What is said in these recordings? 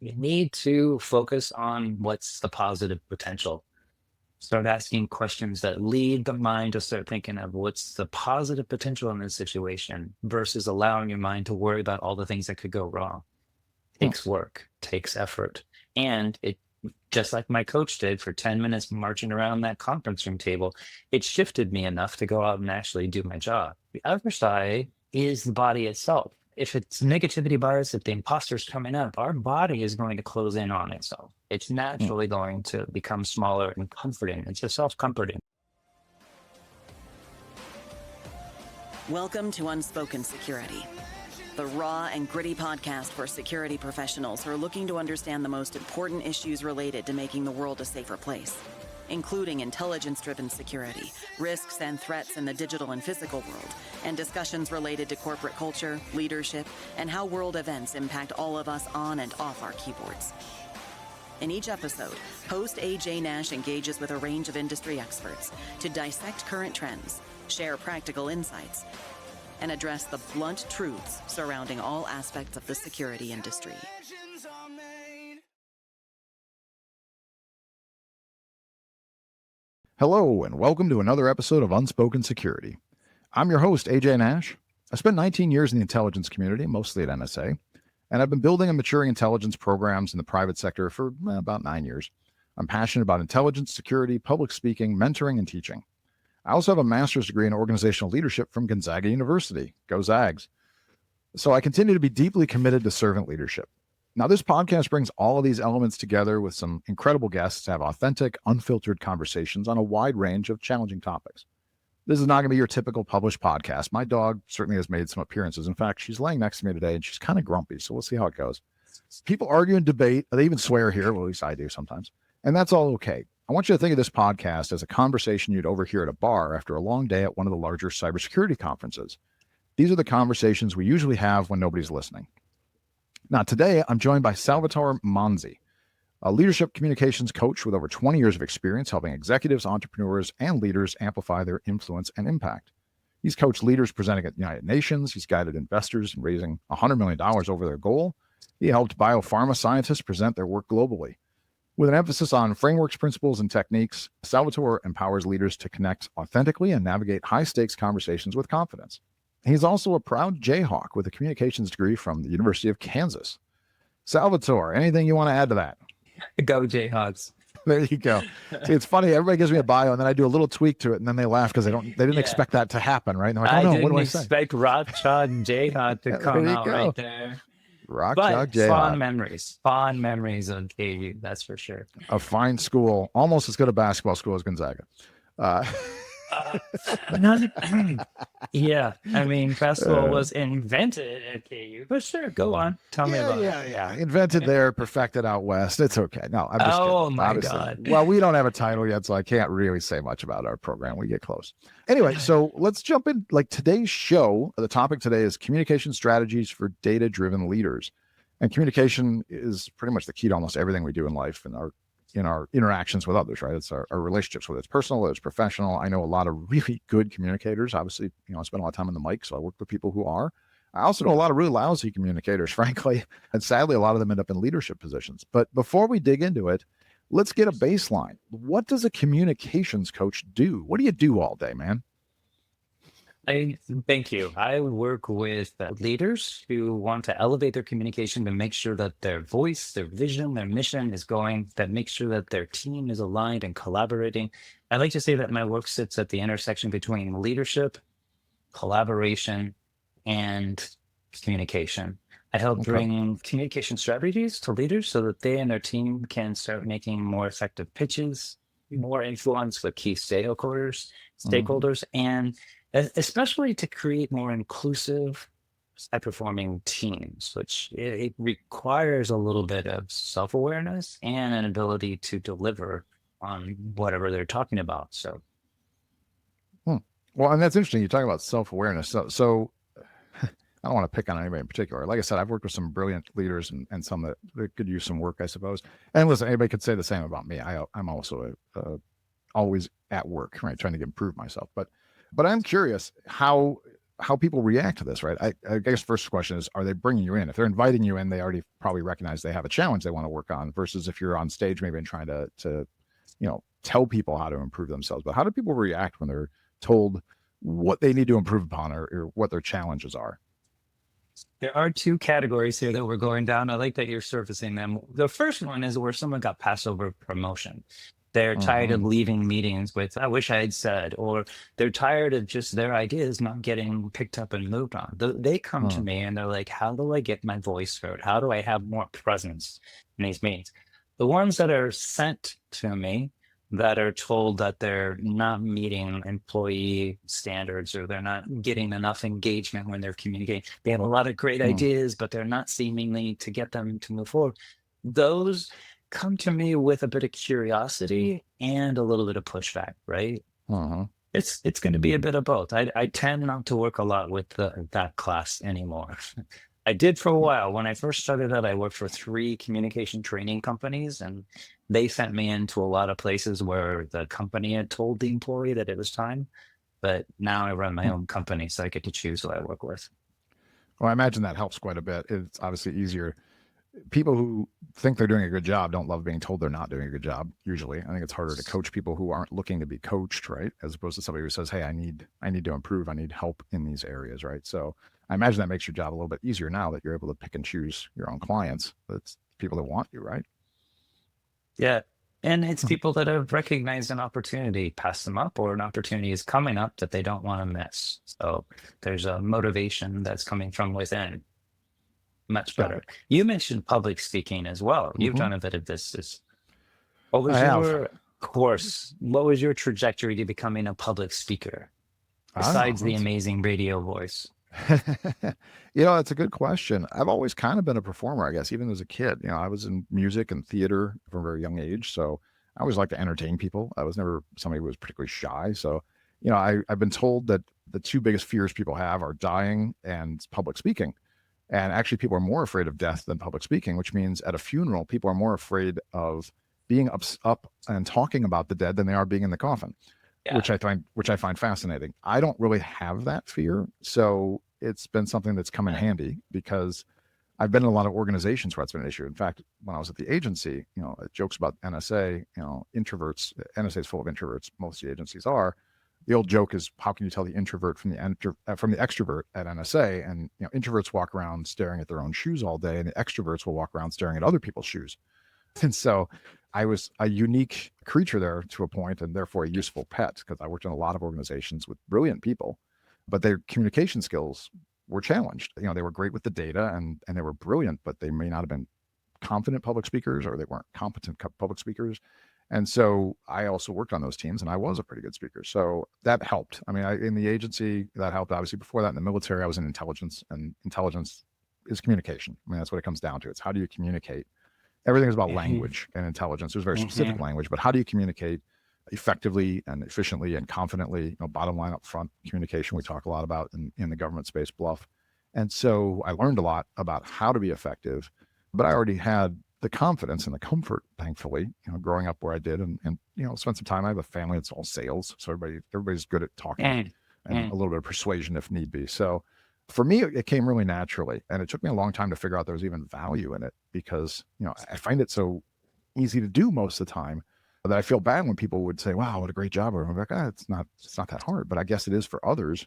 you need to focus on what's the positive potential. Start asking questions that lead the mind to start thinking of what's the positive potential in this situation versus allowing your mind to worry about all the things that could go wrong. Hmm. Takes work, takes effort. And it, just like my coach did for 10 minutes marching around that conference room table, it shifted me enough to go out and actually do my job. The other side is the body itself. If it's negativity bias, if the imposter's coming up, our body is going to close in on itself. It's Hmm. naturally going to become smaller and comforting. It's just self-comforting. Welcome to Unspoken Security, the raw and gritty podcast for security professionals who are looking to understand the most important issues related to making the world a safer place, including intelligence-driven security, risks and threats in the digital and physical world, and discussions related to corporate culture, leadership, and how world events impact all of us on and off our keyboards. In each episode, host AJ Nash engages with a range of industry experts to dissect current trends, share practical insights, and address the blunt truths surrounding all aspects of the security industry. Hello, and welcome to another episode of Unspoken Security. I'm your host, AJ Nash. I spent 19 years in the intelligence community, mostly at NSA, and I've been building and maturing intelligence programs in the private sector for about 9 years. I'm passionate about intelligence, security, public speaking, mentoring, and teaching. I also have a master's degree in organizational leadership from Gonzaga University. Go Zags. So I continue to be deeply committed to servant leadership. Now, this podcast brings all of these elements together with some incredible guests to have authentic, unfiltered conversations on a wide range of challenging topics. This is not going to be your typical published podcast. My dog certainly has made some appearances. In fact, she's laying next to me today and she's kind of grumpy. So we'll see how it goes. People argue and debate. They even swear here. Well, at least I do sometimes. And that's all okay. I want you to think of this podcast as a conversation you'd overhear at a bar after a long day at one of the larger cybersecurity conferences. These are the conversations we usually have when nobody's listening. Now, today, I'm joined by Salvatore Manzi, a leadership communications coach with over 20 years of experience helping executives, entrepreneurs, and leaders amplify their influence and impact. He's coached leaders presenting at the United Nations. He's guided investors in raising $100 million over their goal. He helped biopharma scientists present their work globally. With an emphasis on frameworks, principles, and techniques, Salvatore empowers leaders to connect authentically and navigate high-stakes conversations with confidence. He's also a proud Jayhawk with a communications degree from the University of Kansas. Salvatore, anything you want to add to that? Go Jayhawks. There you go. See, it's funny. Everybody gives me a bio, and then I do a little tweak to it, and then they laugh because they didn't expect that to happen, right? And they're like, I "Oh no, didn't what do I say?" expect Rothschild Jayhawk to come out right there. Rock Chalk But Jayhawk, fond memories of KU, that's for sure. a fine school, almost as good a basketball school as Gonzaga. Yeah, I mean, basketball was invented at KU, but sure, go on. Tell me about it. Yeah. Invented there, perfected out west. It's okay. No, I'm just kidding. Oh my Obviously. God. Well, we don't have a title yet, so I can't really say much about our program. We get close. Anyway, so let's jump in. Like today's show, the topic today is communication strategies for data-driven leaders. And communication is pretty much the key to almost everything we do in life and in our interactions with others, right? It's our relationships, whether it's personal, whether it's professional. I know a lot of really good communicators. Obviously, I spend a lot of time on the mic, so I work with people who are. I also know a lot of really lousy communicators, frankly, and sadly, a lot of them end up in leadership positions. But before we dig into it, let's get a baseline. What does a communications coach do? What do you do all day, man? Thank you. I work with leaders who want to elevate their communication to make sure that their voice, their vision, their mission is going, that makes sure that their team is aligned and collaborating. I like to say that my work sits at the intersection between leadership, collaboration, and communication. I help bring communication strategies to leaders so that they and their team can start making more effective pitches, more influence with key stakeholders, and especially to create more inclusive, high-performing teams, which it requires a little bit of self-awareness and an ability to deliver on whatever they're talking about. So, well, and that's interesting. You're talking about self-awareness. So I don't want to pick on anybody in particular. Like I said, I've worked with some brilliant leaders and some that could use some work, I suppose. And listen, anybody could say the same about me. I'm also always at work, right, trying to improve myself. But I'm curious how how people react to this, right? I guess first question is, are they bringing you in? If they're inviting you in, they already probably recognize they have a challenge they want to work on, versus if you're on stage maybe and trying to tell people how to improve themselves. But how do people react when they're told what they need to improve upon, or what their challenges are? There are two categories here that we're going down. I like that you're surfacing them. The first one is where someone got passed over promotion. They're tired of Mhm. leaving meetings with, I wish I had said, or they're tired of just their ideas not getting picked up and moved on. They come to Huh. me and they're like, how do I get my voice heard? How do I have more presence in these meetings? The ones that are sent to me that are told that they're not meeting employee standards or they're not getting enough engagement when they're communicating. They have a lot of great Hmm. ideas, but they're not seemingly to get them to move forward. Those come to me with a bit of curiosity and a little bit of pushback, right? Uh-huh. It's going to be a bit of both. I tend not to work a lot with that class anymore. I did for a while. When I first started out, I worked for three communication training companies, and they sent me into a lot of places where the company had told the employee that it was time. But now I run my Hmm. own company, so I get to choose who I work with. Well, I imagine that helps quite a bit. It's obviously easier. People who think they're doing a good job don't love being told they're not doing a good job. Usually, I think it's harder to coach people who aren't looking to be coached, right? As opposed to somebody who says, "Hey, I need to improve. I need help in these areas," right? So, I imagine that makes your job a little bit easier now that you're able to pick and choose your own clients. That's people that want you, right? Yeah. And it's people that have recognized an opportunity, pass them up, or an opportunity is coming up that they don't want to miss. So there's a motivation that's coming from within. Much Got better. it. You mentioned public speaking as well. You've Hmm. done a bit of this. What I was have. your course? What was your trajectory to becoming a public speaker Oh, besides the amazing radio voice? It's a good question. I've always kind of been a performer, I guess, even as a kid. I was in music and theater from a very young age. So I always liked to entertain people. I was never somebody who was particularly shy. So, I've been told that the two biggest fears people have are dying and public speaking. And actually, people are more afraid of death than public speaking, which means at a funeral, people are more afraid of being up and talking about the dead than they are being in the coffin, Yeah. which I find fascinating. I don't really have that fear, so it's been something that's come in handy because I've been in a lot of organizations where it's been an issue. In fact, when I was at the agency, it jokes about NSA, introverts. NSA is full of introverts. Most of the agencies are. The old joke is, how can you tell the introvert from the extrovert at NSA? And introverts walk around staring at their own shoes all day, and the extroverts will walk around staring at other people's shoes. And so I was a unique creature there to a point, and therefore a useful pet, because I worked in a lot of organizations with brilliant people, but their communication skills were challenged. They were great with the data and they were brilliant, but they may not have been confident public speakers, or they weren't competent public speakers. And so I also worked on those teams, and I was a pretty good speaker. So that helped. I mean, in the agency, that helped. Obviously, before that, in the military, I was in intelligence, and intelligence is communication. I mean, that's what it comes down to. It's how do you communicate? Everything is about Hmm. language and intelligence. There's very specific Hmm. language, but how do you communicate effectively and efficiently and confidently? Bottom line up front, communication we talk a lot about in the government space, bluff. And so I learned a lot about how to be effective, but I already had the confidence and the comfort, thankfully, growing up where I did, and spent some time. I have a family that's all sales, so everybody's good at talking and a little bit of persuasion if need be. So for me, it came really naturally, and it took me a long time to figure out there was even value in it, because I find it so easy to do most of the time that I feel bad when people would say, "Wow, what a great job!" Or I'm like, it's not that hard," but I guess it is for others,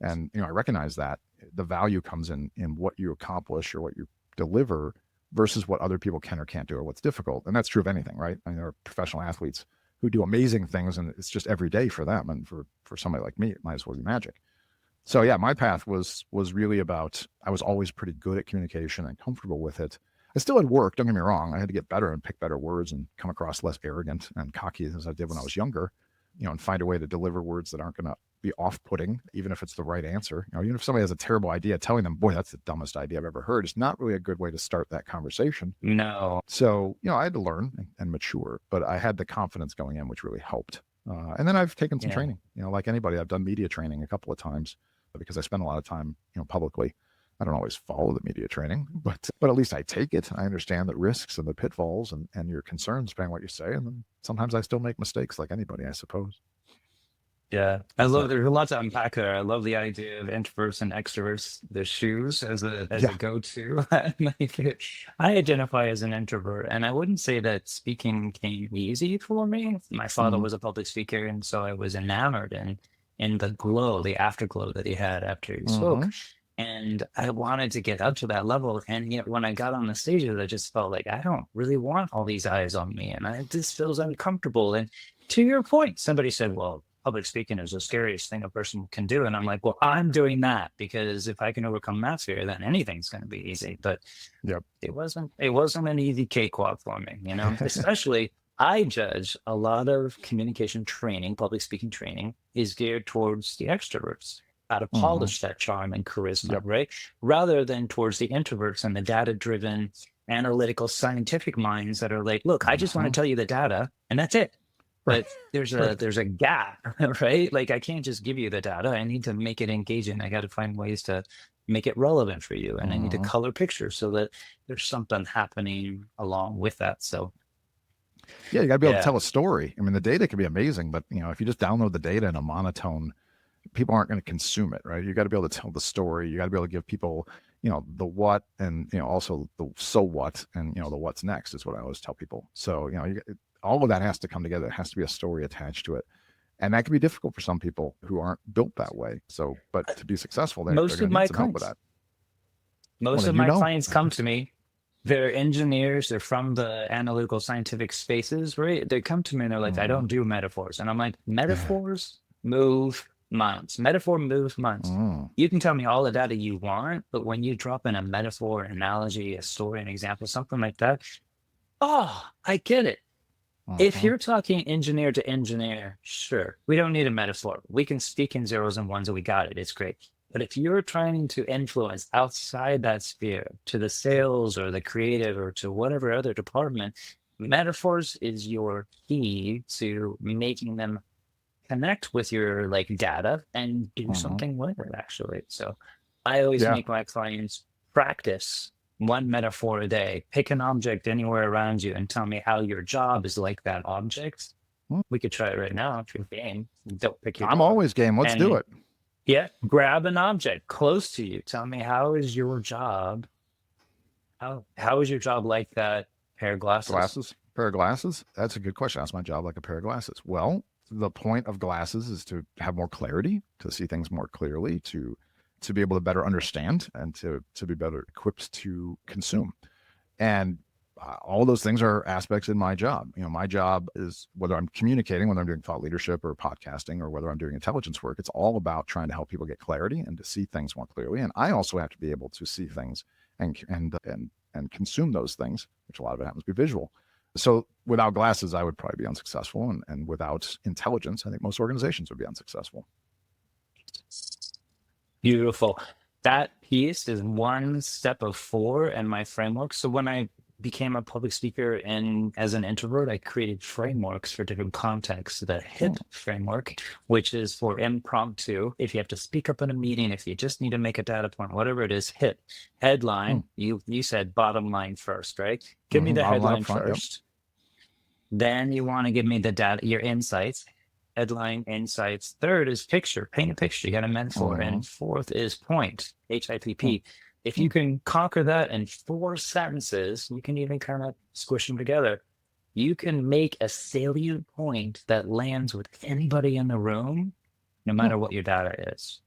and I recognize that the value comes in what you accomplish or what you deliver versus what other people can or can't do, or what's difficult, and that's true of anything, right? I mean, there are professional athletes who do amazing things, and it's just every day for them, and for somebody like me, it might as well be magic. So yeah, my path was really about, I was always pretty good at communication and comfortable with it. I still had work, don't get me wrong. I had to get better and pick better words and come across less arrogant and cocky as I did when I was younger, and find a way to deliver words that aren't going to be off-putting, even if it's the right answer. Even if somebody has a terrible idea, telling them, "Boy, that's the dumbest idea I've ever heard," is not really a good way to start that conversation. No. So, I had to learn and mature, but I had the confidence going in, which really helped. And then I've taken some Yeah. training, like anybody. I've done media training a couple of times because I spend a lot of time, publicly. I don't always follow the media training, but at least I take it. I understand the risks and the pitfalls and your concerns depending on what you say. And then sometimes I still make mistakes like anybody, I suppose. Yeah, I love. So There's a lot to unpack there. I love the idea of introverts and extroverts, the shoes as a yeah. go-to. Like, I identify as an introvert, and I wouldn't say that speaking came easy for me. My father Hmm. was a public speaker, and so I was enamored in the glow, the afterglow that he had after he spoke. Hmm. And I wanted to get up to that level. And yet when I got on the stages, I just felt like I don't really want all these eyes on me. And this feels uncomfortable. And to your point, somebody said, well, public speaking is the scariest thing a person can do. And I'm like, well, I'm doing that because if I can overcome that fear, then anything's going to be easy. But Yep. it wasn't an easy cakewalk for me, especially I judge a lot of communication training, public speaking training is geared towards the extroverts, how to Hmm. polish that charm and charisma, Yep. right? Rather than towards the introverts and the data driven, analytical, scientific minds that are like, look, I just want to Hmm. tell you the data and that's it. Right. But there's a Right. there's a gap, right? Like I can't just give you the data. I need to make it engaging. I got to find ways to make it relevant for you. And I need to Hmm. color pictures so that there's something happening along with that. So Yeah, you got to be able to yeah. tell a story. I mean, the data can be amazing, but if you just download the data in a monotone, people aren't going to consume it, right? You got to be able to tell the story. You got to be able to give people, the what, and also the so what, and the what's next is what I always tell people. So all of that has to come together. It has to be a story attached to it, and that can be difficult for some people who aren't built that way. So, but to be successful, they're Most going of to need my some help with clients, that. Well, most then of you my know. clients come to me. They're engineers, they're from the analytical scientific spaces, right? They come to me and they're like, I Mm-hmm. don't do metaphors. And I'm like, metaphors move mountains. Metaphor moves mountains. Mm-hmm. You can tell me all the data you want, but when you drop in a metaphor, an analogy, a story, an example, something like that, oh, I get it. If Mm-hmm. you're talking engineer to engineer, sure, we don't need a metaphor. We can speak in zeros and ones and we got it. It's great. But if you're trying to influence outside that sphere to the sales or the creative or to whatever other department, metaphors is your key to making them connect with your like data and do Mm-hmm. something with it actually. So I always Yeah. make my clients practice one metaphor a day. Pick an object anywhere around you and tell me how your job is like that object. Mm. We could try it right now if you're game. Don't pick your I'm job. always game. Let's do And it. yeah, grab an object close to you. Tell me how is your job? How is your job like that pair of glasses? Glasses, pair of glasses. That's a good question. That's my job, like a pair of glasses. Well, the point of glasses is to have more clarity, to see things more clearly, to be able to better understand, and to be better equipped to consume. And all those things are aspects in my job. My job is, whether I'm communicating, whether I'm doing thought leadership or podcasting, or whether I'm doing intelligence work, it's all about trying to help people get clarity and to see things more clearly. And I also have to be able to see things and consume those things, which a lot of it happens to be visual. So without glasses, I would probably be unsuccessful. And without intelligence, I think most organizations would be unsuccessful. Beautiful. That piece is one step of four in my framework. So when I became a public speaker and as an introvert, I created frameworks for different contexts. The Hmm. HIP framework, which is for impromptu. If you have to speak up in a meeting, if you just need to make a data point, whatever it is, HIP. Hmm. Headline, you said bottom line first, right? Give me Mm-hmm. the Bottom line up headline front. Yep. first. Then you want to give me the data, your insights, headline, insights. Third is picture, paint a picture. You got a metaphor. Mm-hmm. And fourth is point, Hmm. HIPP. If Hmm. you can conquer that in 4 sentences, you can even kind of squish them together. You can make a salient point that lands with anybody in the room, no Hmm. matter what your data is.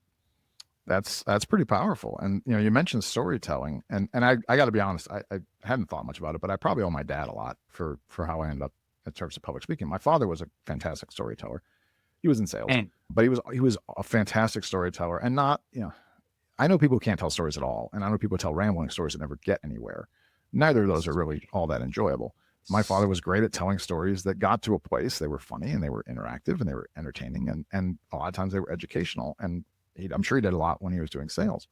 That's pretty powerful. And you mentioned storytelling, and I got to be honest, I hadn't thought much about it, but I probably owe my dad a lot for how I ended up in terms of public speaking. My father was a fantastic storyteller. He was in sales, And but he was a fantastic storyteller. And not, I know people who can't tell stories at all, and I know people who tell rambling stories that never get anywhere. Neither of those are really all that enjoyable. My father was great at telling stories that got to a place. They were funny and they were interactive and they were entertaining, and a lot of times they were educational. And I'm sure he did a lot when he was doing sales.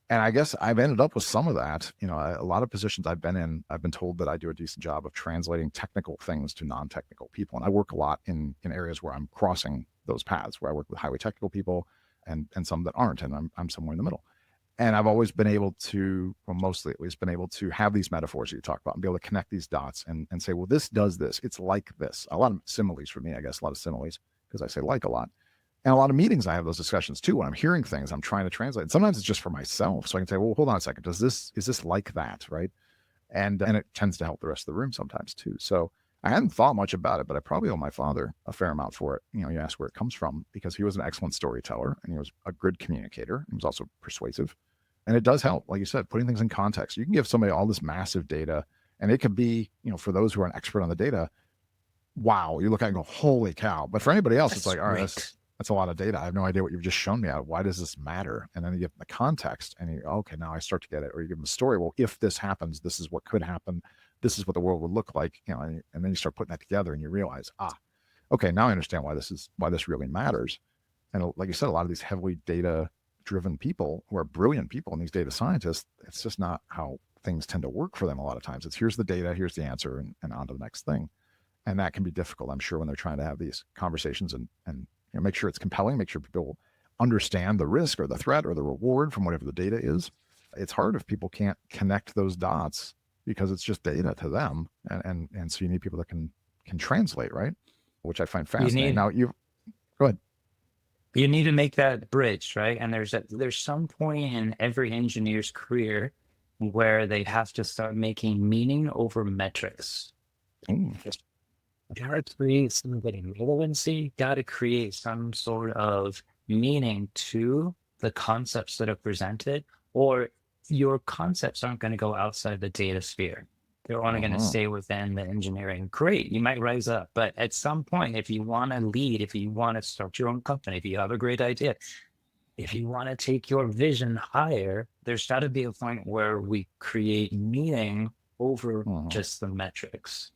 And I guess I've ended up with some of that. A lot of positions I've been in, I've been told that I do a decent job of translating technical things to non-technical people. And I work a lot in areas where I'm crossing those paths, where I work with highly technical people and some that aren't, and I'm somewhere in the middle. And I've always been able to, well, mostly at least, been able to have these metaphors that you talk about and be able to connect these dots and say, well, this does this. It's like this. A lot of similes for me, I guess, a lot of similes, because I say like a lot. And a lot of meetings, I have those discussions too. When I'm hearing things, I'm trying to translate. Sometimes it's just for myself. So I can say, well, hold on a second. Is this like that? Right. And it tends to help the rest of the room sometimes too. So I hadn't thought much about it, but I probably owe my father a fair amount for it. You know, you ask where it comes from, because he was an excellent storyteller and he was a good communicator. He was also persuasive. And it does help, like you said, putting things in context. You can give somebody all this massive data, and it could be, you know, for those who are an expert on the data, wow, you look at it and go, holy cow. But for anybody else, it's like, all right, that's a lot of data. I have no idea what you've just shown me. Why does this matter? And then you give them the context and you go, okay, now I start to get it. Or you give them a story. Well, if this happens, this is what could happen. This is what the world would look like. You know, and then you start putting that together and you realize, okay, now I understand why this really matters. And like you said, a lot of these heavily data driven people who are brilliant people and these data scientists, it's just not how things tend to work for them a lot of times. It's here's the data, here's the answer, and on to the next thing. And that can be difficult, I'm sure, when they're trying to have these conversations and you know, make sure it's compelling, make sure people understand the risk or the threat or the reward from whatever the data is. It's hard if people can't connect those dots because it's just data to them. And so you need people that can translate, right? Which I find fascinating. Now go ahead. You need to make that bridge, right? And there's some point in every engineer's career where they have to start making meaning over metrics. Gotta create some relevancy, gotta create some sort of meaning to the concepts that are presented, or your concepts aren't going to go outside the data sphere. They're only going to stay within the engineering. Great, you might rise up, but at some point, if you want to lead, if you want to start your own company, if you have a great idea, if you want to take your vision higher, there's got to be a point where we create meaning over just the metrics.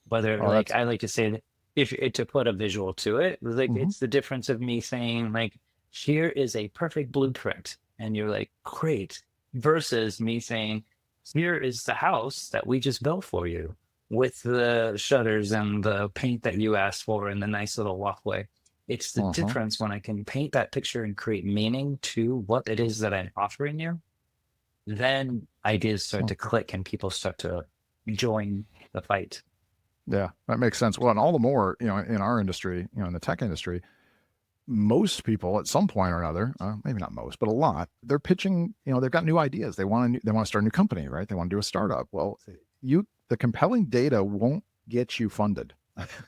Whether I like to say that if to put a visual to it, like it's the difference of me saying like, here is a perfect blueprint, and you're like, great, versus me saying, here is the house that we just built for you with the shutters and the paint that you asked for and the nice little walkway. It's the difference when I can paint that picture and create meaning to what it is that I'm offering you. Then ideas start to click and people start to join the fight. Yeah, that makes sense. Well, and all the more, you know, in our industry, you know, in the tech industry, most people at some point or another, maybe not most, but a lot, they're pitching, you know, they've got new ideas. They want to start a new company, right? They want to do a startup. Well, the compelling data won't get you funded.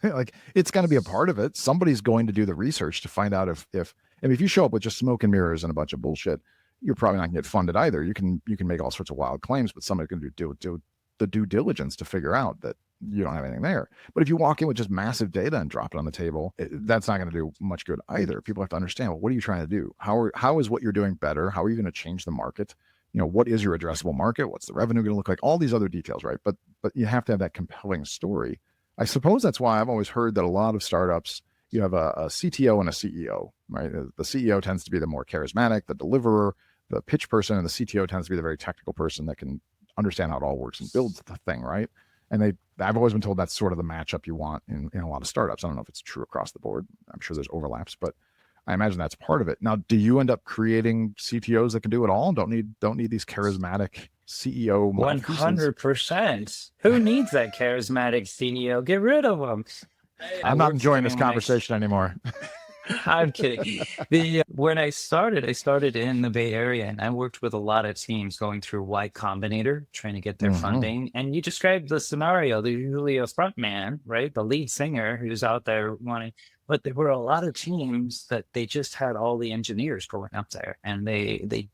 Like, it's going to be a part of it. Somebody's going to do the research to find out if you show up with just smoke and mirrors and a bunch of bullshit, you're probably not going to get funded either. You can make all sorts of wild claims, but somebody's going to do the due diligence to figure out that you don't have anything there. But if you walk in with just massive data and drop it on the table, that's not going to do much good either. People have to understand, well, what are you trying to do? How is what you're doing better? How are you going to change the market? You know, what is your addressable market? What's the revenue going to look like? All these other details, right? But you have to have that compelling story. I suppose that's why I've always heard that a lot of startups, you have a CTO and a CEO, right? The CEO tends to be the more charismatic, the deliverer, the pitch person, and the CTO tends to be the very technical person that can understand how it all works and builds the thing, right? And I've always been told that's sort of the matchup you want in a lot of startups. I don't know if it's true across the board. I'm sure there's overlaps, but I imagine that's part of it. Now, do you end up creating CTOs that can do it all? Don't need these charismatic CEO? 100%. Who needs that charismatic CEO? Get rid of them. I'm not enjoying this conversation anymore. I'm kidding. When I started in the Bay Area, and I worked with a lot of teams going through Y Combinator, trying to get their funding. And you described the scenario. There's usually a front man, right? The lead singer who's out there wanting, but there were a lot of teams that they just had all the engineers going up there, and they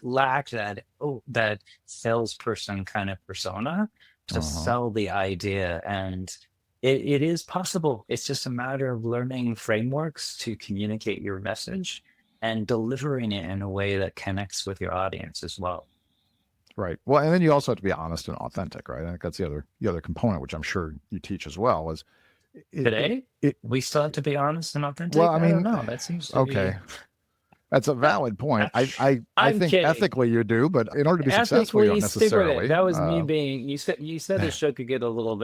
lacked that salesperson kind of persona to sell the idea. And it is possible. It's just a matter of learning frameworks to communicate your message and delivering it in a way that connects with your audience as well. Right. Well, and then you also have to be honest and authentic, right? I think that's the other component, which I'm sure you teach as well. Is we still have to be honest and authentic? Well, I mean, don't know. That seems to okay. That's a valid point. I think kidding. Ethically you do, but in order to be successful, you don't necessarily. That was me being. You said the show could get a little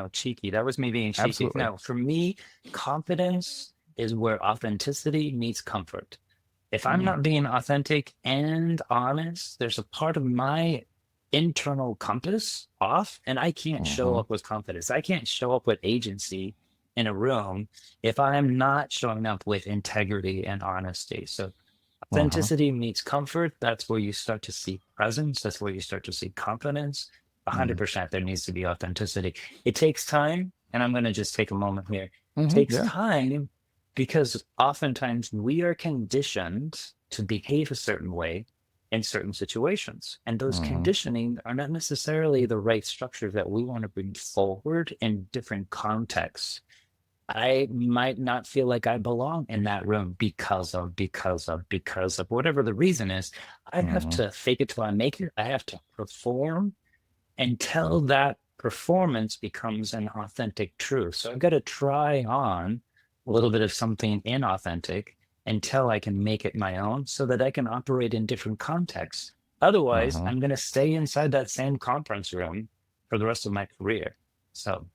cheeky. That was me being cheeky. Absolutely. No, for me, confidence is where authenticity meets comfort. If I'm not being authentic and honest, there's a part of my internal compass off, and I can't show up with confidence. I can't show up with agency in a room if I'm not showing up with integrity and honesty. So Uh-huh. authenticity meets comfort. That's where you start to see presence. That's where you start to see confidence. Mm. 100% there needs to be authenticity. It takes time. And I'm going to just take a moment here. It takes Yeah. time because oftentimes we are conditioned to behave a certain way in certain situations. And those Hmm. conditioning are not necessarily the right structure that we want to bring forward in different contexts. I might not feel like I belong in that room because of whatever the reason is. I have Hmm. to fake it till I make it. I have to perform until that performance becomes an authentic truth. So I've got to try on a little bit of something inauthentic until I can make it my own so that I can operate in different contexts. Otherwise, Hmm. I'm going to stay inside that same conference room for the rest of my career. So,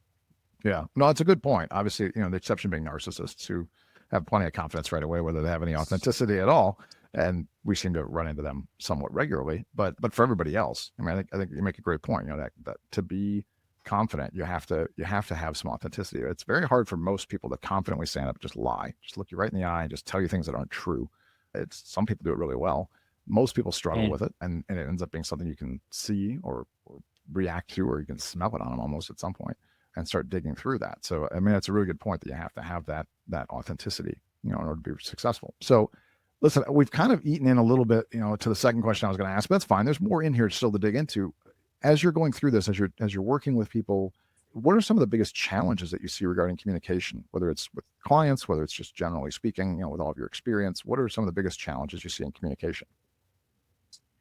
Yeah. No, it's a good point. Obviously, the exception being narcissists who have plenty of confidence right away, whether they have any authenticity at all. And we seem to run into them somewhat regularly. But for everybody else, I mean, I think you make a great point. That to be confident, you have to have some authenticity. It's very hard for most people to confidently stand up, and just lie, just look you right in the eye, and just tell you things that aren't true. It's some people do it really well. Most people struggle and with it, and it ends up being something you can see or react to, or you can smell it on them almost at some point and start digging through that. So, I mean, that's a really good point that you have to have that authenticity, in order to be successful. So, listen, we've kind of eaten in a little bit, to the second question I was going to ask, but that's fine. There's more in here still to dig into. As you're going through this, as you're working with people, what are some of the biggest challenges that you see regarding communication, whether it's with clients, whether it's just generally speaking, with all of your experience? What are some of the biggest challenges you see in communication?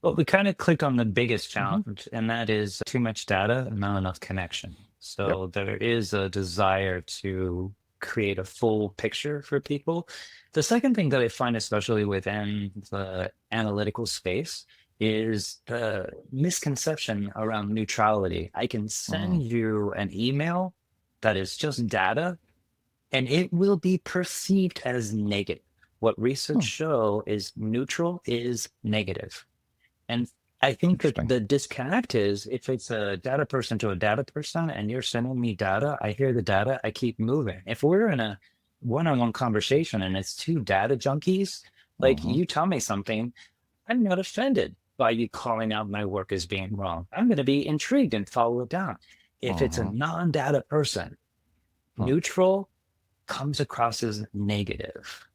well, we kind of clicked on the biggest Hmm. challenge, and that is too much data and not enough connection. Yep. So there is a desire to create a full picture for people. The second thing that I find, especially within the analytical space, is the misconception around neutrality. I can Hmm. send you an email that is just data, and it will be perceived as negative. What research Hmm. show is neutral is negative. And I think that Interesting. the disconnect is if it's a data person to a data person and you're sending me data, I hear the data, I keep moving. If we're in a one-on-one conversation and it's two data junkies, like Hmm. you tell me something, I'm not offended by you calling out my work as being wrong. I'm going to be intrigued and follow it down. If it's a Hmm. non-data person, Huh. neutral comes across as negative.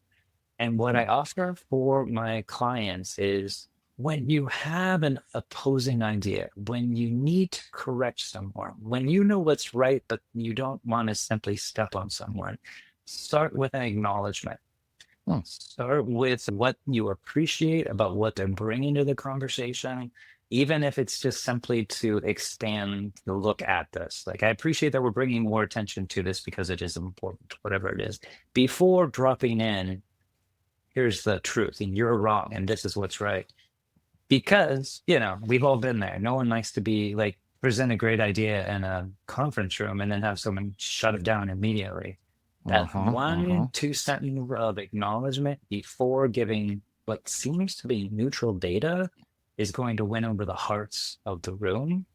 And what I offer for my clients is when you have an opposing idea, when you need to correct someone, when you know what's right, but you don't want to simply step on someone, start with an acknowledgement. Hmm. Start with what you appreciate about what they're bringing to the conversation, even if it's just simply to expand the look at this. Like, I appreciate that we're bringing more attention to this because it is important, whatever it is, before dropping in here's the truth and you're wrong and this is what's right because we've all been there. No one likes to be like present a great idea in a conference room and then have someone shut it down immediately. That Uh-huh. Uh-huh. 1 2 sentence of acknowledgement before giving what seems to be neutral data is going to win over the hearts of the room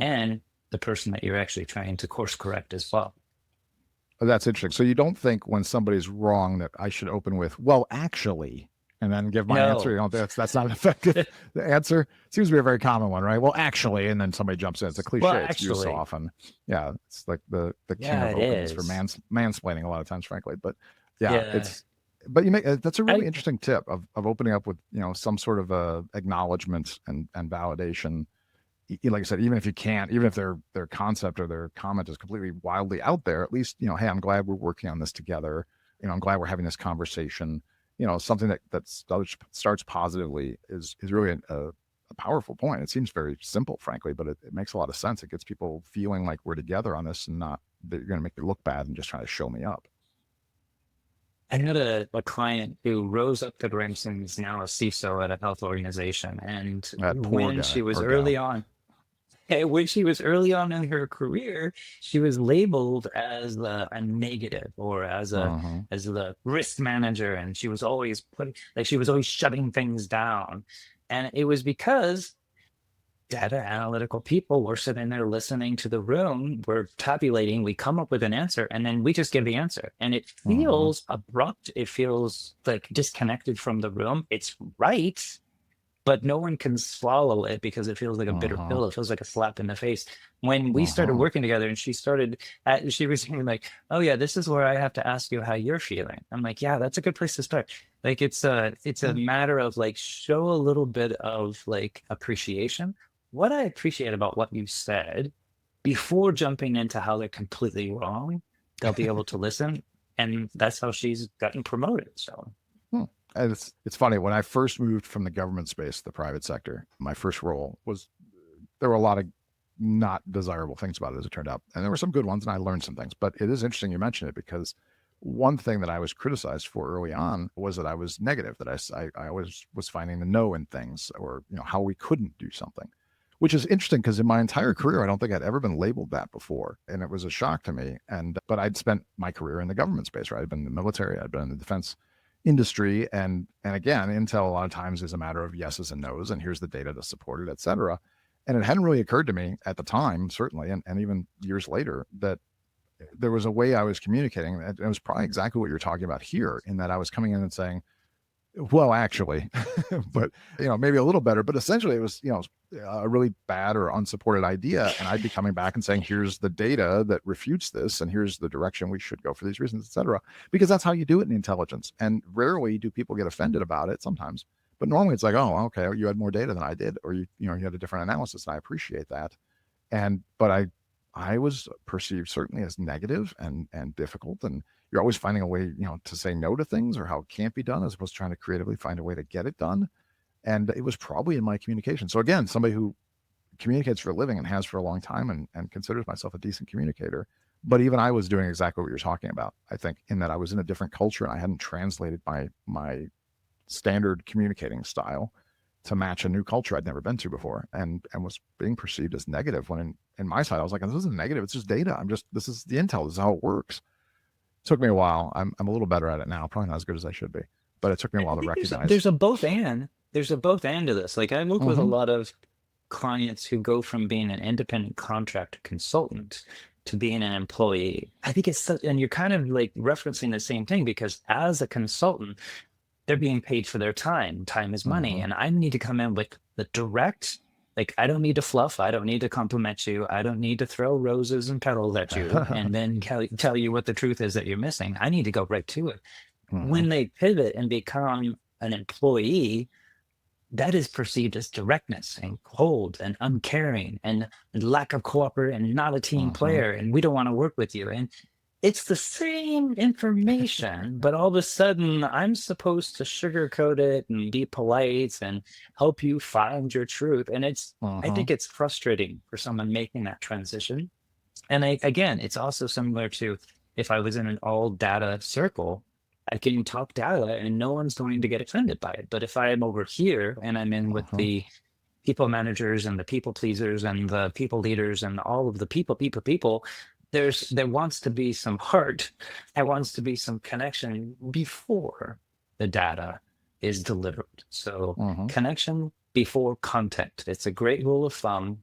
and the person that you're actually trying to course correct as well. That's interesting. So you don't think when somebody's wrong that I should open with, well, actually, and then give my answer? No. That's not an effective answer. Seems to be a very common one, right? Well, actually, and then somebody jumps in. It's a Well, cliche. It's used so actually, often. Yeah, it's like the king yeah, of it openings for is. mansplaining a lot of times, frankly. But yeah, Yeah. but you make that's a really I interesting tip of opening up with some sort of acknowledgement and validation. Like I said, even if you can't, even if their concept or their comment is completely wildly out there, at least hey, I'm glad we're working on this together. I'm glad we're having this conversation. Something that starts positively is really a powerful point. It seems very simple, frankly, but it makes a lot of sense. It gets people feeling like we're together on this, and not that you're going to make me look bad and just trying to show me up. I had a client who rose up the ranks and is now a CISO at a health organization. And That poor when guy she was or gal. early on, when she was early on in her career, she was labeled as a negative or Uh-huh. as the risk manager, and she was always putting like she was always shutting things down. And it was because data analytical people. We're sitting there listening to the room, we're tabulating, we come up with an answer, and then we just give the answer. And it Hmm. feels abrupt. It feels like disconnected from the room. It's right, but no one can swallow it because it feels like a bitter Hmm. pill. It feels like a slap in the face. When we started Hmm. working together and she was saying like, oh yeah, this is where I have to ask you how you're feeling. I'm like, yeah, that's a good place to start. Like it's a matter of like show a little bit of like appreciation. What I appreciate about what you said before jumping into how they're completely wrong, they'll be able to listen. And that's how she's gotten promoted. So Hmm. And it's funny, when I first moved from the government space to the private sector, my first role was, there were a lot of not desirable things about it, as it turned out, and there were some good ones, and I learned some things. But it is interesting you mention it, because one thing that I was criticized for early on was that I was negative, that I always was finding the no in things, or how we couldn't do something, which is interesting because in my entire career I don't think I'd ever been labeled that before, and it was a shock to me. And but I'd spent my career in the government space, right? I'd been in the military, I'd been in the defense industry, and again, intel a lot of times is a matter of yeses and nos, and here's the data to support it, et cetera. And it hadn't really occurred to me at the time, certainly, and even years later, that there was a way I was communicating, and it was probably exactly what you're talking about here, in that I was coming in and saying, well, actually, but maybe a little better, but essentially it was, a really bad or unsupported idea. And I'd be coming back and saying, here's the data that refutes this, and here's the direction we should go for these reasons, et cetera, because that's how you do it in intelligence. And rarely do people get offended about it, sometimes, but normally it's like, oh, okay, you had more data than I did, or you had a different analysis, and I appreciate that. But I was perceived certainly as negative and difficult, and you're always finding a way, to say no to things, or how it can't be done, as opposed to trying to creatively find a way to get it done. And it was probably in my communication. So again, somebody who communicates for a living and has for a long time, and considers myself a decent communicator. But even I was doing exactly what you're talking about, I think, in that I was in a different culture, and I hadn't translated my standard communicating style to match a new culture I'd never been to before, and was being perceived as negative, when in my side I was like, this isn't negative, it's just data. This is the intel, this is how it works. It took me a while. I'm a little better at it now, probably not as good as I should be, but it took me a I while to think recognize. there's a both and. There's a both and to this. Like I work with a Mm-hmm. lot of clients who go from being an independent contractor consultant to being an employee. I think it's such, and you're kind of like referencing the same thing, because as a consultant, they're being paid for their time. Time is money. Mm-hmm. And I need to come in with the direct, like, I don't need to fluff. I don't need to compliment you. I don't need to throw roses and petals at you and then tell you what the truth is that you're missing. I need to go right to it. Mm-hmm. When they pivot and become an employee, that is perceived as directness and cold and uncaring and lack of cooperation and not a team Mm-hmm. player. And we don't want to work with you. And it's the same information, but all of a sudden I'm supposed to sugarcoat it and be polite and help you find your truth. And I Mm-hmm. think it's frustrating for someone making that transition. And again, it's also similar to if I was in an all data circle, I can talk data and no one's going to get offended by it. But if I am over here and I'm in with Mm-hmm. the people managers and the people pleasers and the people leaders and all of the people, there wants to be some heart. There wants to be some connection before the data is delivered. So Mm-hmm. connection before content. It's a great rule of thumb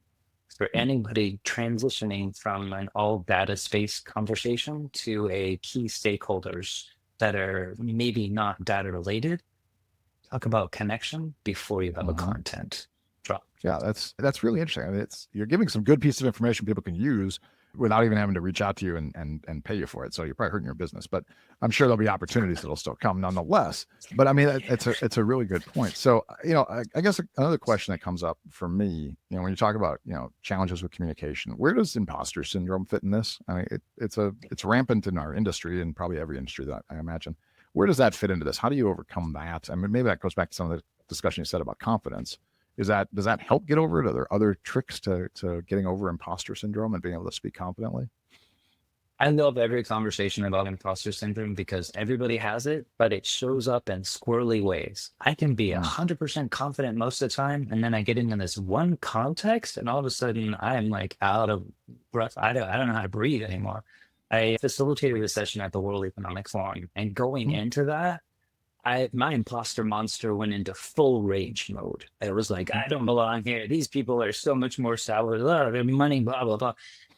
for anybody transitioning from an all data space conversation to a key stakeholders that are maybe not data related. Talk about connection before you have a Mm-hmm. content drop. Yeah, that's really interesting. I mean, you're giving some good piece of information people can use without even having to reach out to you and pay you for it. So you're probably hurting your business, but I'm sure there'll be opportunities that'll still come nonetheless. But I mean, it's a really good point. So I guess another question that comes up for me, when you talk about challenges with communication, where does imposter syndrome fit in this? I mean, it's rampant in our industry, and probably every industry that I imagine. Where does that fit into this? How do you overcome that? I mean, maybe that goes back to some of the discussion you said about confidence. Does that help get over it? Are there other tricks to getting over imposter syndrome and being able to speak confidently? I love every conversation about imposter syndrome because everybody has it, but it shows up in squirrely ways. I can be Mm. 100% confident most of the time, and then I get into this one context, and all of a sudden I'm like out of breath. I don't know how to breathe anymore. I facilitated a session at the World Economic Forum, and going Mm. into that, my imposter monster went into full rage mode. It was like, I don't belong here. These people are so much more salary, their money, blah, blah, blah.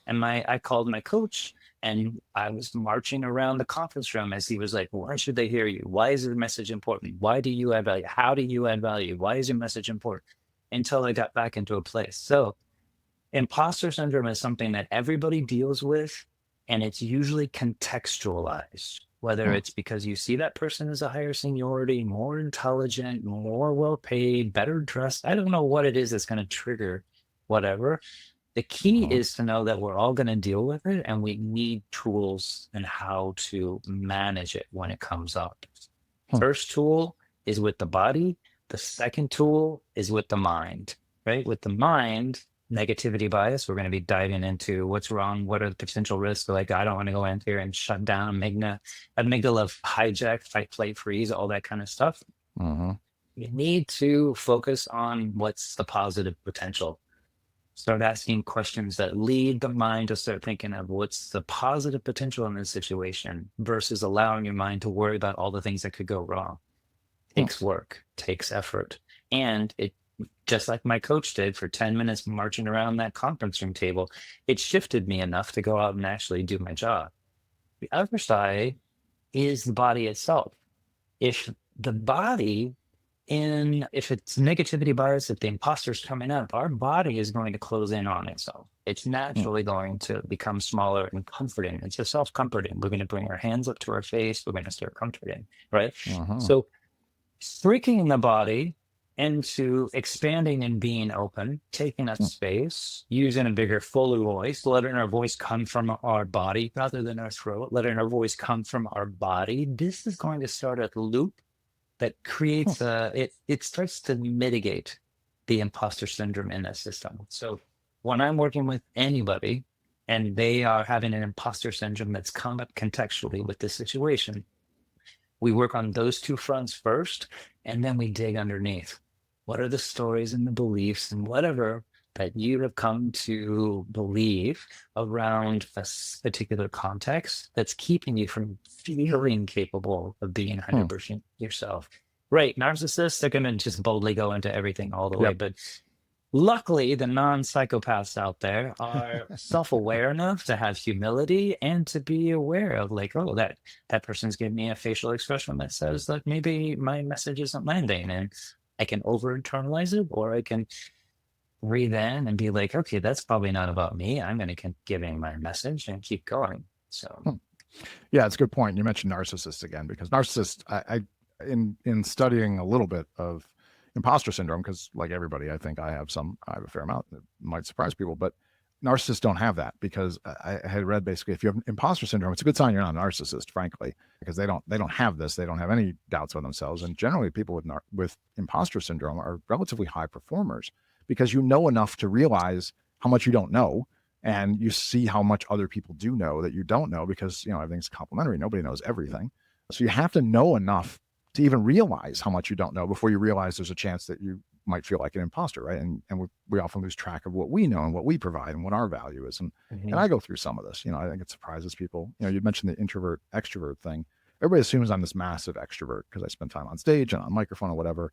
And I called my coach and I was marching around the conference room as he was like, why should they hear you? Why is your message important? Why do you add value? How do you add value? Why is your message important? Until I got back into a place. So imposter syndrome is something that everybody deals with, and it's usually contextualized, whether Hmm. it's because you see that person as a higher seniority, more intelligent, more well paid, better dressed. I don't know what it is that's going to trigger whatever. The key Uh-huh. is to know that we're all going to deal with it, and we need tools and how to manage it when it comes up. Huh. First tool is with the body. The second tool is with the mind, right? With the mind, negativity bias, we're going to be diving into what's wrong, what are the potential risks. Like, I don't want to go in here and shut down amygdala, hijack, fight, flight, freeze, all that kind of stuff. Uh-huh. You need to focus on what's the positive potential. Start asking questions that lead the mind to start thinking of what's the positive potential in this situation versus allowing your mind to worry about all the things that could go wrong. Huh. Takes work, takes effort. And it, just like my coach did for 10 minutes marching around that conference room table, it shifted me enough to go out and actually do my job. The other side is the body itself. If the body if it's negativity bias, if the imposter's coming up, our body is going to close in on itself. It's Huh. naturally going to become smaller and comforting. It's just self-comforting. We're going to bring our hands up to our face. We're going to start comforting, right? Uh-huh. So freaking the body into expanding and being open, taking up Huh. space, using a bigger, fuller voice, letting our voice come from our body rather than our throat, letting our voice come from our body. This is going to start a loop that Huh. creates it starts to mitigate the imposter syndrome in that system. So when I'm working with anybody and they are having an imposter syndrome that's come up contextually with this situation, we work on those two fronts first, and then we dig underneath. What are the stories and the beliefs and whatever that you have come to believe around a particular context that's keeping you from feeling capable of being Huh. 100% yourself? Right. Narcissists are going to just boldly go into everything all the way. Yep. But luckily, the non-psychopaths out there are self-aware enough to have humility and to be aware of like, oh, that person's giving me a facial expression that says that maybe my message isn't landing, and I can over-internalize it, or I can breathe in and be like, okay, that's probably not about me. I'm going to keep giving my message and keep going. So, Huh. Yeah, it's a good point. You mentioned narcissists again, because narcissists, in studying a little bit of imposter syndrome, because like everybody, I think I have a fair amount that might surprise people, but narcissists don't have that, because I had read basically if you have imposter syndrome, it's a good sign you're not a narcissist, frankly, because they don't have this, they don't have any doubts of themselves, and generally people with imposter syndrome are relatively high performers, because you know enough to realize how much you don't know, and you see how much other people do know that you don't know, because everything's complementary, nobody knows everything, so you have to know enough to even realize how much you don't know before you realize there's a chance that you might feel like an imposter, right? And we often lose track of what we know and what we provide and what our value is. And I go through some of this. I think it surprises people. You mentioned the introvert extrovert thing. Everybody assumes I'm this massive extrovert because I spend time on stage and on microphone or whatever.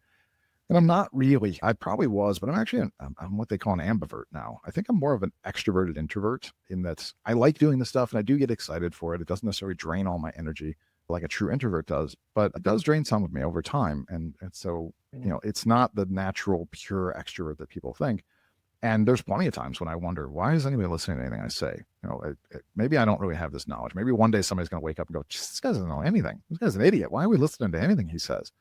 And I'm not really. I probably was, but I'm what they call an ambivert now. I think I'm more of an extroverted introvert, in that I like doing the stuff and I do get excited for it. It doesn't necessarily drain all my energy like a true introvert does, but it does drain some of me over time. And so, it's not the natural, pure extrovert that people think. And there's plenty of times when I wonder, why is anybody listening to anything I say? Maybe I don't really have this knowledge. Maybe one day somebody's going to wake up and go, this guy doesn't know anything. This guy's an idiot. Why are we listening to anything he says?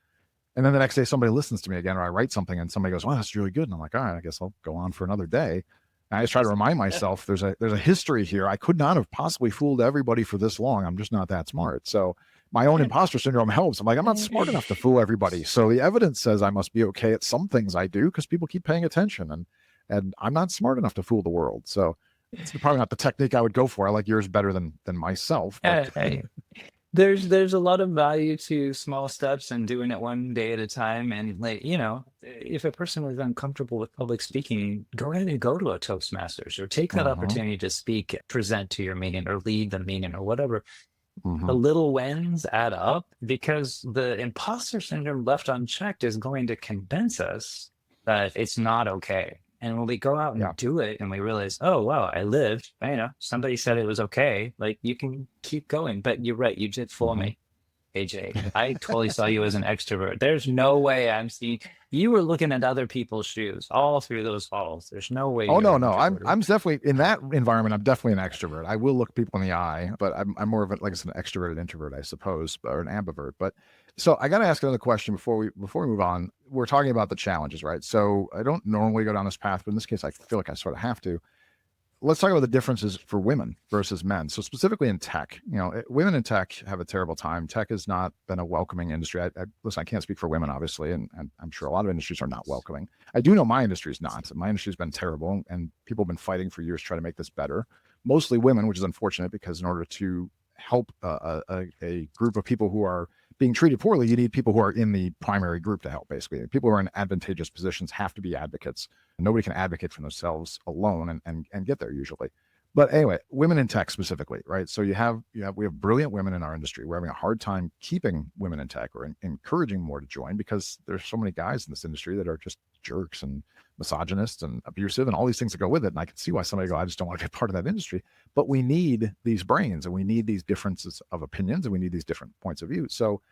And then the next day somebody listens to me again, or I write something and somebody goes, wow, that's really good. And I'm like, all right, I guess I'll go on for another day. And I just try to remind myself there's a history here. I could not have possibly fooled everybody for this long. I'm just not that smart. So my own imposter syndrome helps. I'm like, I'm not smart enough to fool everybody. So the evidence says I must be okay at some things I do because people keep paying attention, and I'm not smart enough to fool the world. So it's probably not the technique I would go for. I like yours better than myself. But hey, there's a lot of value to small steps and doing it one day at a time. And like, if a person is uncomfortable with public speaking, go ahead and go to a Toastmasters or take that opportunity to speak, present to your meeting or lead the meeting or whatever. The Hmm. little wins add up because the imposter syndrome left unchecked is going to convince us that it's not okay. And when we go out Yeah. and do it and we realize, oh, wow, I lived, somebody said it was okay, like you can keep going. But you're right, you did fool Hmm. me. AJ, I totally saw you as an extrovert. There's no way I'm seeing you were looking at other people's shoes all through those halls. There's no way Oh you're no, an no. introvert. I'm definitely in that environment. I'm definitely an extrovert. I will look people in the eye, but I'm more of a, like I said, an extroverted introvert, I suppose, or an ambivert. But so I got to ask another question before we move on. We're talking about the challenges, right? So I don't normally go down this path, but in this case, I feel like I sort of have to. Let's talk about the differences for women versus men. So specifically in tech, women in tech have a terrible time. Tech has not been a welcoming industry. Listen, I can't speak for women, obviously, and I'm sure a lot of industries are not welcoming. I do know my industry is not. My industry's been terrible, and people have been fighting for years trying to make this better. Mostly women, which is unfortunate because in order to help a group of people who are being treated poorly, you need people who are in the primary group to help. Basically, people who are in advantageous positions have to be advocates. Nobody can advocate for themselves alone and get there usually. But anyway, women in tech specifically, right? So we have brilliant women in our industry. We're having a hard time keeping women in tech or encouraging more to join because there's so many guys in this industry that are just jerks and misogynists and abusive and all these things that go with it. And I can see why somebody go, I just don't want to be part of that industry. But we need these brains and we need these differences of opinions and we need these different points of view. So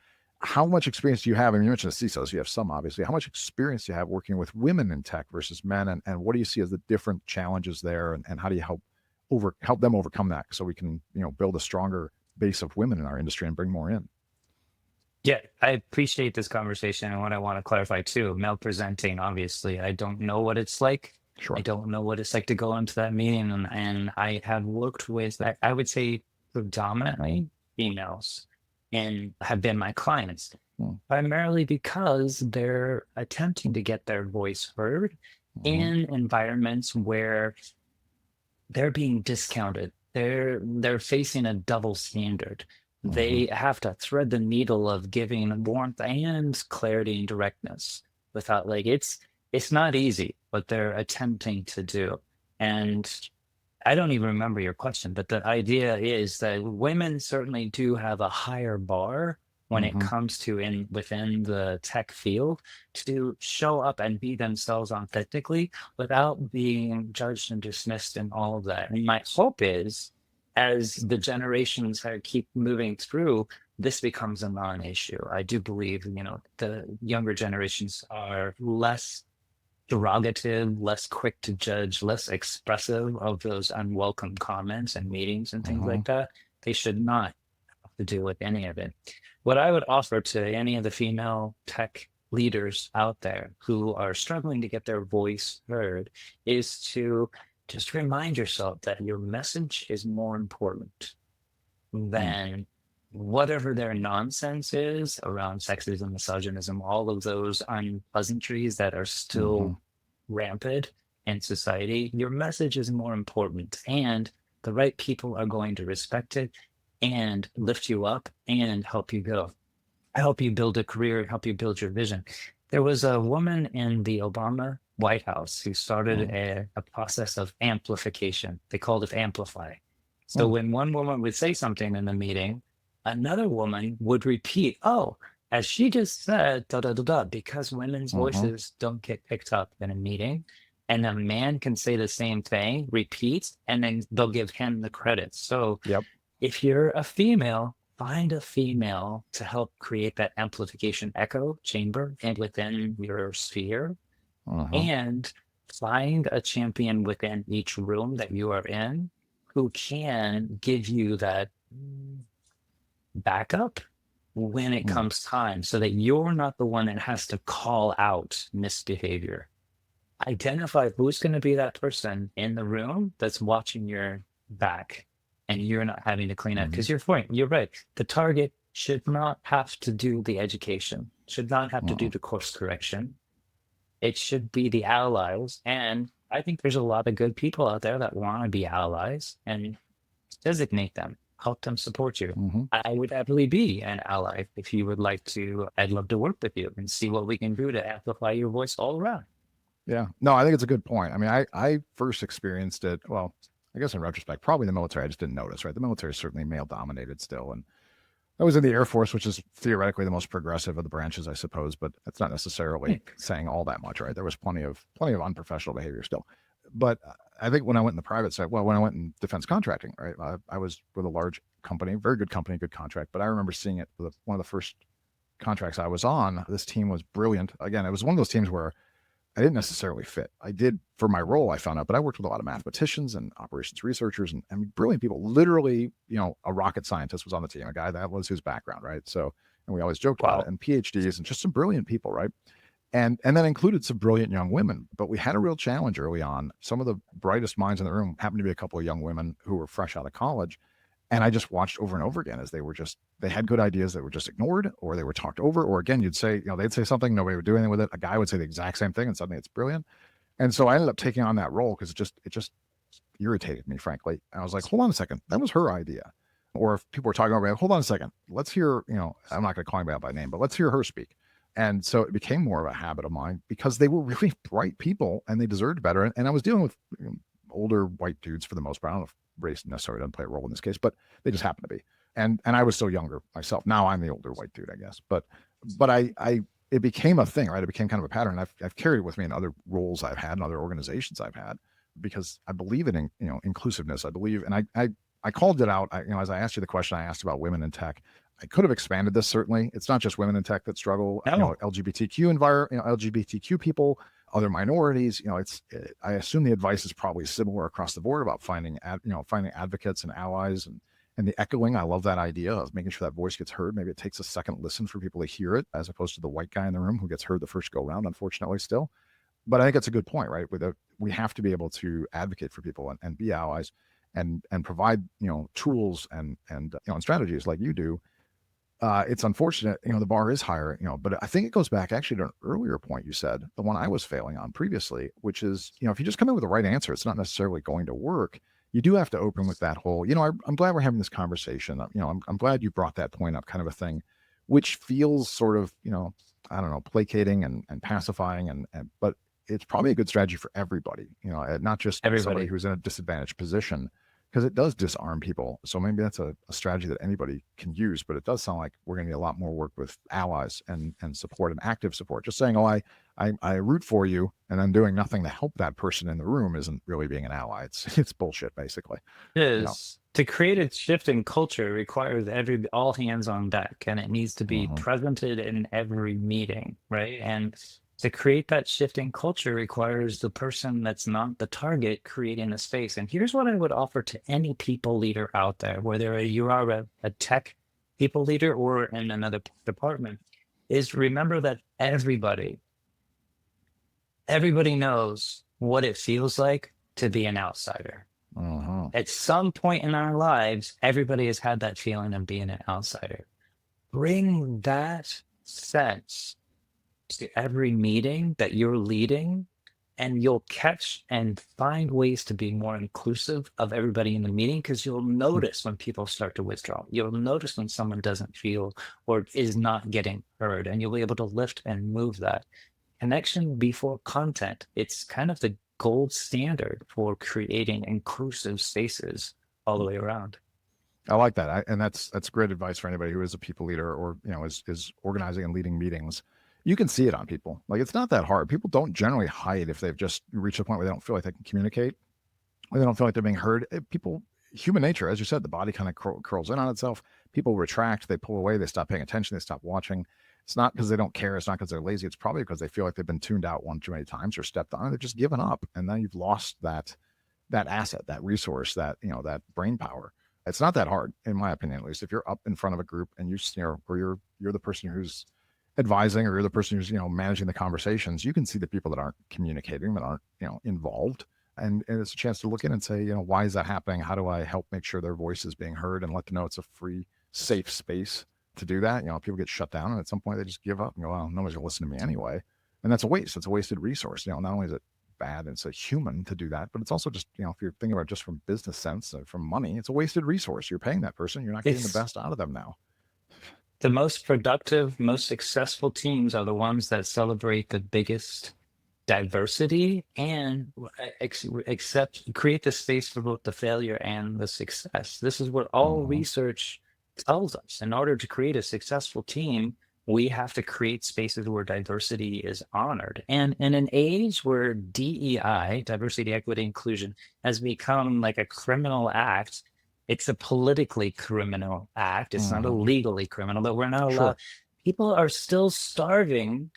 how much experience do you have? I mean, you mentioned the CISOs, you have some obviously. How much experience do you have working with women in tech versus men? And what do you see as the different challenges there? And how do you help them overcome that so we can, build a stronger base of women in our industry and bring more in? Yeah, I appreciate this conversation. And what I want to clarify too, male presenting, obviously, I don't know what it's like. I Sure. don't know what it's like to go into that meeting. And I have worked with, I would say, predominantly females and have been my clients, primarily because they're attempting to get their voice heard Mm-hmm. in environments where they're being discounted. They're facing a double standard. Mm-hmm. They have to thread the needle of giving warmth and clarity and directness without like it's not easy, but they're attempting to do. And I don't even remember your question, but the idea is that women certainly do have a higher bar when it Mm-hmm. comes to in within the tech field to show up and be themselves authentically without being judged and dismissed and all of that. And my hope is as the generations keep moving through, this becomes a non-issue. I do believe, the younger generations are less derogative, less quick to judge, less expressive of those unwelcome comments and meetings and things Mm-hmm. like that. They should not have to deal with any of it. What I would offer to any of the female tech leaders out there who are struggling to get their voice heard is to just remind yourself that your message is more important than whatever their nonsense is around sexism, misogynism, all of those unpleasantries that are Mm-hmm. still rampant in society. Your message is more important, and the right people are going to respect it and lift you up and help you go. Help you build a career, help you build your vision. There was a woman in the Obama White House who started a process of amplification. They called it amplify. So Mm-hmm. when one woman would say something in the meeting, another woman would repeat, oh, as she just said, da da da da, because women's Mm-hmm. voices don't get picked up in a meeting. And a man can say the same thing, repeat, and then they'll give him the credit. So Yep. if you're a female, find a female to help create that amplification echo chamber and within your sphere, Mm-hmm. and find a champion within each room that you are in who can give you that backup when it Mm-hmm. comes time so that you're not the one that has to call out misbehavior. Identify who's going to be that person in the room that's watching your back and you're not having to clean up Mm-hmm. because you're right. The target should not have to do the education, should not have to do the course correction. It should be the allies. And I think there's a lot of good people out there that want to be allies and designate them, help them support you. Mm-hmm. I would happily be an ally if you would like to. I'd love to work with you and see what we can do to amplify your voice all around. Yeah. No, I think it's a good point. I mean, I first experienced it. Well, I guess in retrospect, probably the military, I just didn't notice, right? The military is certainly male dominated still. And I was in the Air Force, which is theoretically the most progressive of the branches, I suppose, but that's not necessarily saying all that much, right? There was plenty of unprofessional behavior still. But I think when I went in the private side, when I went in defense contracting, right, I was with a large company, very good company, good contract. But I remember seeing it with one of the first contracts I was on. This team was brilliant. Again, it was one of those teams where I didn't necessarily fit. I did for my role, I found out, but I worked with a lot of mathematicians and operations researchers and brilliant people. Literally, a rocket scientist was on the team, a guy that was his background, right? So, and we always joked about it, and PhDs and just some brilliant people, right? And that included some brilliant young women. But we had a real challenge early on. Some of the brightest minds in the room happened to be a couple of young women who were fresh out of college. And I just watched over and over again as they had good ideas that were just ignored, or they were talked over, or again, you'd say, they'd say something, nobody would do anything with it. A guy would say the exact same thing and suddenly it's brilliant. And so I ended up taking on that role because it just irritated me, frankly. And I was like, hold on a second, that was her idea. Or if people were talking over, hold on a second, let's hear, I'm not going to call anybody out by name, but let's hear her speak. And so it became more of a habit of mine because they were really bright people and they deserved better. And I was dealing with older white dudes for the most part. I don't know if race necessarily doesn't play a role in this case, but they just happen to be. And I was still younger myself. Now I'm the older white dude, I guess. But it became a thing, right? It became kind of a pattern. I've carried it with me in other roles I've had and other organizations I've had because I believe in inclusiveness. I believe, and I called it out. As I asked you the question I asked about women in tech, I could have expanded this. Certainly, it's not just women in tech that struggle. No. LGBTQ environment, LGBTQ people, other minorities. I assume the advice is probably similar across the board about finding advocates and allies and the echoing. I love that idea of making sure that voice gets heard. Maybe it takes a second listen for people to hear it, as opposed to the white guy in the room who gets heard the first go round. Unfortunately, still. But I think it's a good point, right? We have to be able to advocate for people and be allies and provide tools and strategies like you do. It's unfortunate, the bar is higher, but I think it goes back actually to an earlier point you said, the one I was failing on previously, which is, if you just come in with the right answer, it's not necessarily going to work. You do have to open with that whole, I'm glad we're having this conversation. I'm glad you brought that point up, kind of a thing, which feels sort of, I don't know, placating and pacifying but it's probably a good strategy for everybody, not just somebody who's in a disadvantaged position, because it does disarm people. So maybe that's a strategy that anybody can use, but it does sound like we're going to need a lot more work with allies and support and active support. Just saying, I root for you and then doing nothing to help that person in the room isn't really being an ally. It's bullshit, basically. It is. To create a shift in culture requires all hands on deck, and it needs to be presented in every meeting, right? And to create that shift in culture requires the person that's not the target creating the space. And here's what I would offer to any people leader out there, whether you are a tech people leader or in another department, is remember that everybody knows what it feels like to be an outsider. At some point in our lives, everybody has had that feeling of being an outsider. Bring that sense to every meeting that you're leading, and you'll catch and find ways to be more inclusive of everybody in the meeting, because you'll notice when people start to withdraw. You'll notice when someone doesn't feel or is not getting heard, and you'll be able to lift and move that. Connection before content. It's kind of the gold standard for creating inclusive spaces all the way around. I like that. And that's great advice for anybody who is a people leader or, is organizing and leading meetings. You can see it on people. Like, it's not that hard. People don't generally hide if they've just reached a point where they don't feel like they can communicate, or they don't feel like they're being heard. Human nature, as you said, the body kind of curls in on itself. People retract, they pull away, they stop paying attention, they stop watching. It's not because they don't care. It's not because they're lazy. It's probably because they feel like they've been tuned out one too many times or stepped on. They've just given up, and then you've lost that asset, that resource, that brain power. It's not that hard, in my opinion, at least. If you're up in front of a group and or you're the person who's advising, or you're the person who's managing the conversations, you can see the people that aren't communicating, that aren't involved, and it's a chance to look in and say, why is that happening? How do I help make sure their voice is being heard, and let them know it's a free, safe space to do that. People get shut down, and at some point they just give up and go, well, nobody's gonna listen to me anyway. And that's a waste. It's a wasted resource. Not only is it bad, it's a human to do that, but it's also just, if you're thinking about it just from business sense, from money, it's a wasted resource. You're paying that person, you're not getting the best out of them now. The most productive, most successful teams are the ones that celebrate the biggest diversity and create the space for both the failure and the success. This is what all Mhm. research tells us. In order to create a successful team, we have to create spaces where diversity is honored. And in an age where DEI, diversity, equity, inclusion, has become like a criminal act, it's a politically criminal act. It's not a Mhm. legally criminal, but we're not allowed. Sure. People are still starving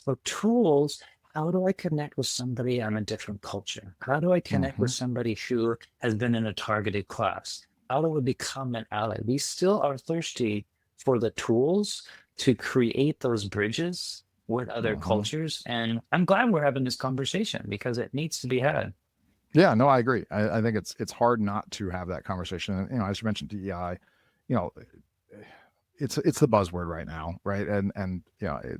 for tools. How do I connect with somebody on a different culture? How do I connect with Mhm. somebody who has been in a targeted class? How do I become an ally? We still are thirsty for the tools to create those bridges with other Mhm. cultures. And I'm glad we're having this conversation because it needs to be had. Yeah, no, I agree. I think it's hard not to have that conversation. And, as you mentioned, DEI, you know, it's the buzzword right now, right? And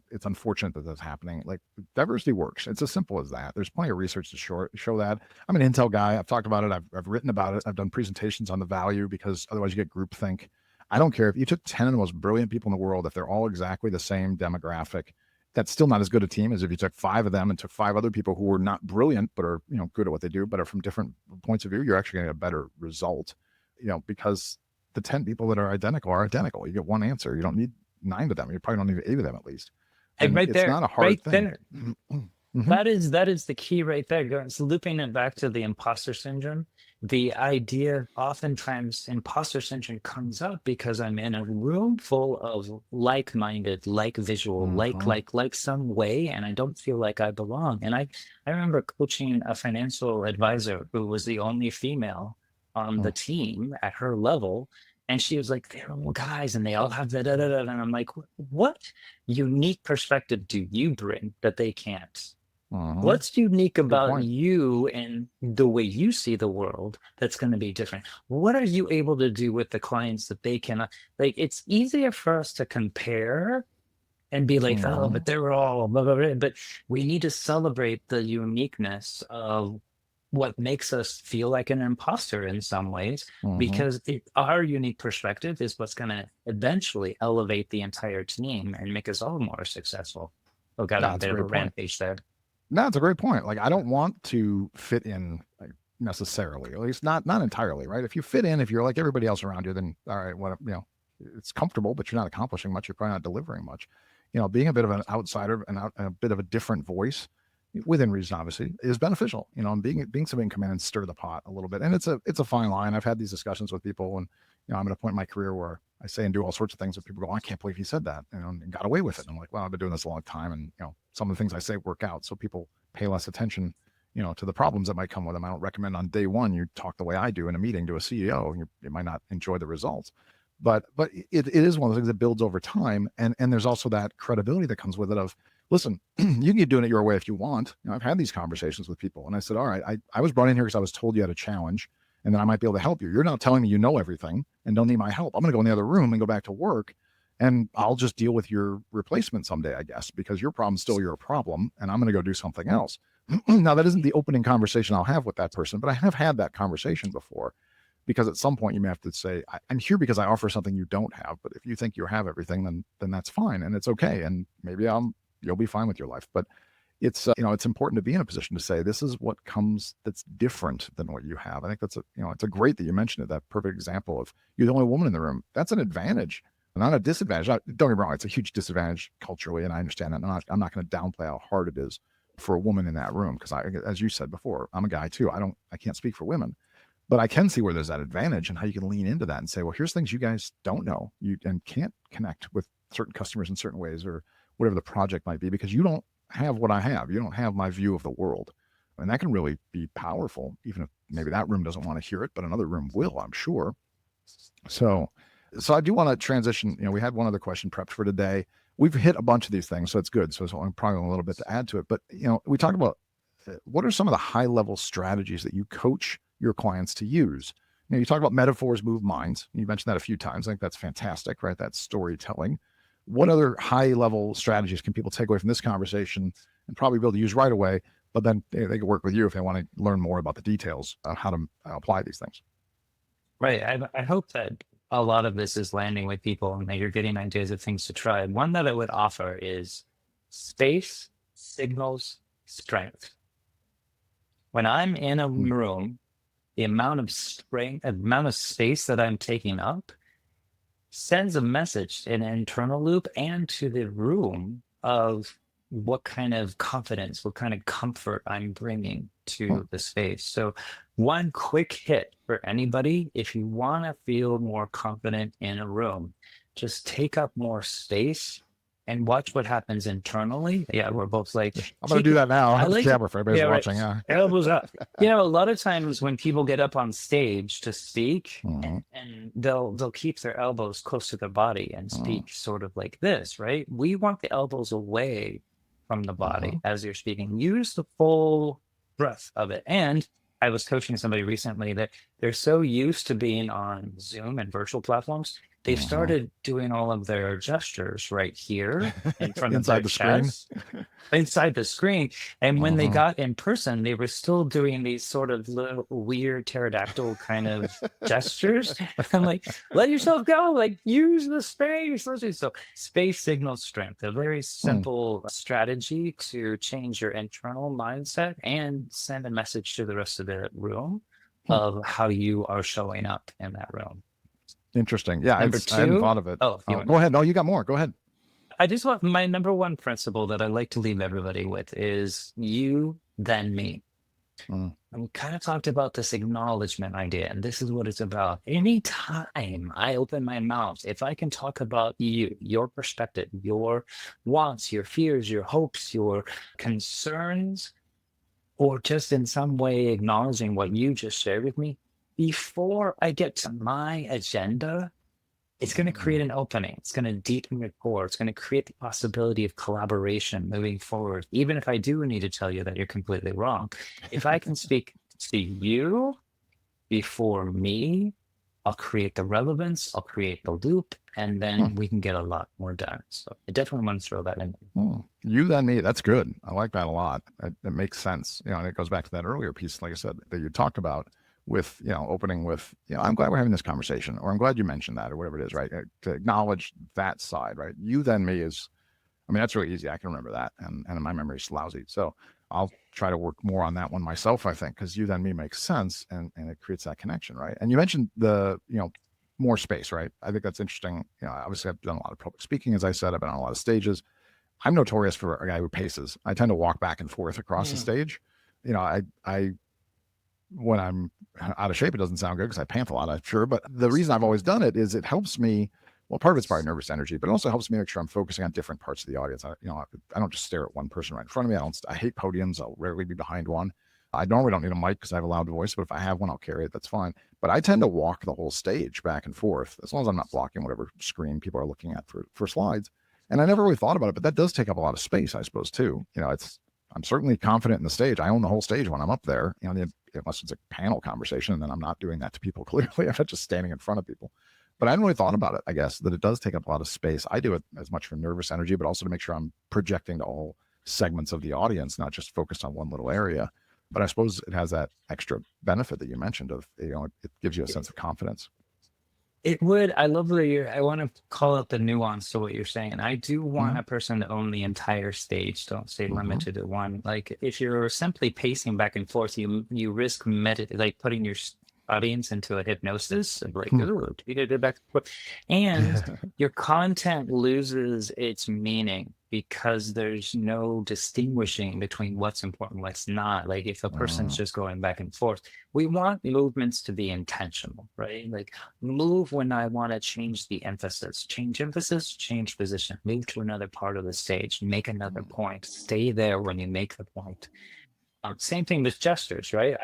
it's unfortunate that that's happening. Like diversity works. It's as simple as that. There's plenty of research to show that. I'm an Intel guy. I've talked about it. I've written about it. I've done presentations on the value because otherwise you get groupthink. I don't care if you took 10 of the most brilliant people in the world, if they're all exactly the same demographic, that's still not as good a team as if you took 5 of them and took 5 other people who were not brilliant but are good at what they do, but are from different points of view. You're actually going to get a better result, because the 10 people that are identical are identical. You get one answer. You don't need 9 of them. You probably don't need 8 of them at least. And And right it's there, not a hard right thing. there. Mhm. That is the key right there. So looping it back to the imposter syndrome, the idea oftentimes imposter syndrome comes up because I'm in a room full of like-minded, like visual, Mhm. like some way, and I don't feel like I belong. And I remember coaching a financial advisor who was the only female on the Mm. team at her level. And she was like, they're all guys and they all have da da da da. And I'm like, what unique perspective do you bring that they can't? Mhm. What's unique Good about point. you and the way you see the world that's going to be different? What are you able to do with the clients that they cannot? Like, it's easier for us to compare and be like, oh, Mhm. but they're all blah, blah, blah. But we need to celebrate the uniqueness of what makes us feel like an imposter in some ways, Mhm. because our unique perspective is what's going to eventually elevate the entire team and make us all more successful. Oh, got on a That's a bit of a great point. rampage there. No, it's a great point. Like I don't want to fit in like, necessarily, at least not entirely, right? If you fit in, if you're like everybody else around you, then all right, it's comfortable, but you're not accomplishing much. You're probably not delivering much. Being a bit of an outsider and a bit of a different voice within reason, obviously, is beneficial. And being somebody can come in and stir the pot a little bit. And it's a fine line. I've had these discussions with people, and I'm at a point in my career where I say and do all sorts of things that people go, oh, I can't believe he said that, and got away with it. And I'm like, well, I've been doing this a long time, and some of the things I say work out, so people pay less attention, to the problems that might come with them. I don't recommend on day one you talk the way I do in a meeting to a CEO, and you might not enjoy the results. But it is one of the things that builds over time, and there's also that credibility that comes with it of, listen, you can keep doing it your way if you want. I've had these conversations with people, and I said, all right, I was brought in here because I was told you had a challenge, and then I might be able to help you. You're not telling me you know everything and don't need my help. I'm going to go in the other room and go back to work, and I'll just deal with your replacement someday, I guess, because your problem's still your problem, and I'm going to go do something else. Now, that isn't the opening conversation I'll have with that person, but I have had that conversation before, because at some point you may have to say, I'm here because I offer something you don't have, but if you think you have everything, then that's fine, and it's okay, and maybe you'll be fine with your life. But it's important to be in a position to say, this is what comes that's different than what you have. I think that's it's a great that you mentioned it, that perfect example of you're the only woman in the room. That's an advantage, not a disadvantage. Don't get me wrong, it's a huge disadvantage culturally, and I understand that. I'm not going to downplay how hard it is for a woman in that room, because as you said before, I'm a guy too. I can't speak for women, but I can see where there's that advantage and how you can lean into that and say, well, here's things you guys don't know, and can't connect with certain customers in certain ways, or whatever the project might be, because you don't have what I have. You don't have my view of the world. And that can really be powerful, even if maybe that room doesn't want to hear it, but another room will, I'm sure. So, so I do want to transition. We had one other question prepped for today. We've hit a bunch of these things, so it's good. So I'm probably a little bit to add to it. But, we talked about what are some of the high level strategies that you coach your clients to use? You talk about metaphors move minds. You mentioned that a few times. I think that's fantastic, right? That's storytelling. What other high level strategies can people take away from this conversation and probably be able to use right away? But then they can work with you if they want to learn more about the details of how to apply these things. Right. I hope that a lot of this is landing with people and that you're getting ideas of things to try. One that I would offer is space signals strength. When I'm in a room, the amount of space that I'm taking up sends a message in an internal loop and to the room of what kind of confidence, what kind of comfort I'm bringing to the space. So, one quick hit for anybody, if you want to feel more confident in a room, just take up more space and watch what happens internally. Yeah, we're both like, I'm going to do that now. I On the like, camera for everybody's yeah, right. watching. Yeah. Elbows up. A lot of times when people get up on stage to speak, and they'll keep their elbows close to their body and speak sort of like this, right? We want the elbows away from the body as you're speaking. Use the full breath of it. And I was coaching somebody recently that they're so used to being on Zoom and virtual platforms, they've started doing all of their gestures right here in front of their Inside the screen. chest, inside the screen. And when they got in person, they were still doing these sort of little weird pterodactyl kind of gestures. I'm like, let yourself go, like use the space. So space signals strength, a very simple strategy to change your internal mindset and send a message to the rest of the room of how you are showing up in that room. Interesting. Yeah, Number I hadn't two. thought of it. Oh, Go ahead. No, you got more. Go ahead. I just want my number one principle that I like to leave everybody with is you, then me. And we kind of talked about this acknowledgement idea, and this is what it's about. Anytime I open my mouth, if I can talk about you, your perspective, your wants, your fears, your hopes, your concerns, or just in some way acknowledging what you just shared with me, before I get to my agenda, it's going to create an opening. It's going to deepen rapport. It's going to create the possibility of collaboration moving forward. Even if I do need to tell you that you're completely wrong, if I can speak to you before me, I'll create the relevance, I'll create the loop, and then we can get a lot more done. So I definitely want to throw that in. You, then me. That's good. I like that a lot. It makes sense. And it goes back to that earlier piece, like I said, that you talked about with, opening with, I'm glad we're having this conversation, or I'm glad you mentioned that, or whatever it is, right? To acknowledge that side, right? You, then me is, that's really easy. I can remember that. And my memory is lousy. So I'll try to work more on that one myself, I think, because you, then me makes sense, and it creates that connection, right? And you mentioned the, more space, right? I think that's interesting. Obviously I've done a lot of public speaking, as I said, I've been on a lot of stages. I'm notorious for a guy who paces. I tend to walk back and forth across the stage. I when I'm out of shape, it doesn't sound good because I pant a lot, I'm sure. But the reason I've always done it is it helps me. Well, part of it's probably nervous energy, but it also helps me make sure I'm focusing on different parts of the audience. I don't just stare at one person right in front of me. I hate podiums. I'll rarely be behind one. I normally don't need a mic because I have a loud voice, but if I have one, I'll carry it. That's fine. But I tend to walk the whole stage back and forth, as long as I'm not blocking whatever screen people are looking at for slides. And I never really thought about it, but that does take up a lot of space, I suppose, too. I'm certainly confident in the stage. I own the whole stage when I'm up there, unless it's a panel conversation, and then I'm not doing that to people clearly. I'm not just standing in front of people. But I hadn't really thought about it, I guess, that it does take up a lot of space. I do it as much for nervous energy, but also to make sure I'm projecting to all segments of the audience, not just focused on one little area. But I suppose it has that extra benefit that you mentioned of, it gives you a sense of confidence. It would. I love that I want to call out the nuance to what you're saying. I do want a person to own the entire stage. Don't stay limited to one. Like if you're simply pacing back and forth, you risk putting your audience into a hypnosis of like, ooh, you did it back and forth. And your content loses its meaning because there's no distinguishing between what's important, what's not. Like if a person's just going back and forth, we want movements to be intentional, right? Like move when I want to change the emphasis, change position, move to another part of the stage, make another point, stay there when you make the point. Same thing with gestures, right?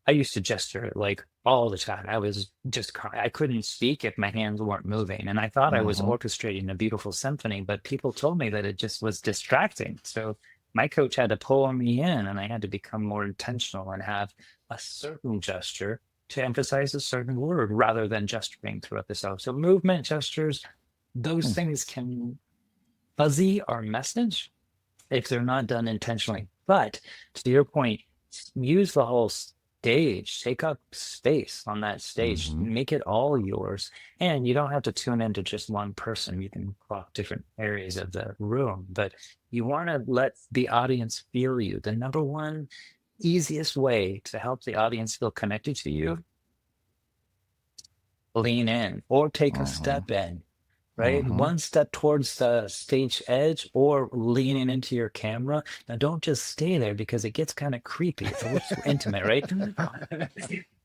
I used to gesture like all the time. I was just I couldn't speak if my hands weren't moving. And I thought I was orchestrating a beautiful symphony, but people told me that it just was distracting. So my coach had to pull me in, and I had to become more intentional and have a certain gesture to emphasize a certain word rather than gesturing throughout the show. So movement, gestures, those things can fuzzy our message if they're not done intentionally. But to your point, use the whole stage, take up space on that stage, Hmm. make it all yours. And you don't have to tune into just one person. You can clock different areas of the room, but you want to let the audience feel you. The number one easiest way to help the audience feel connected to you, lean in or take a Hmm. step in, right? Hmm. One step towards the stage edge or leaning into your camera. Now, don't just stay there because it gets kind of creepy. It's a little too intimate, right?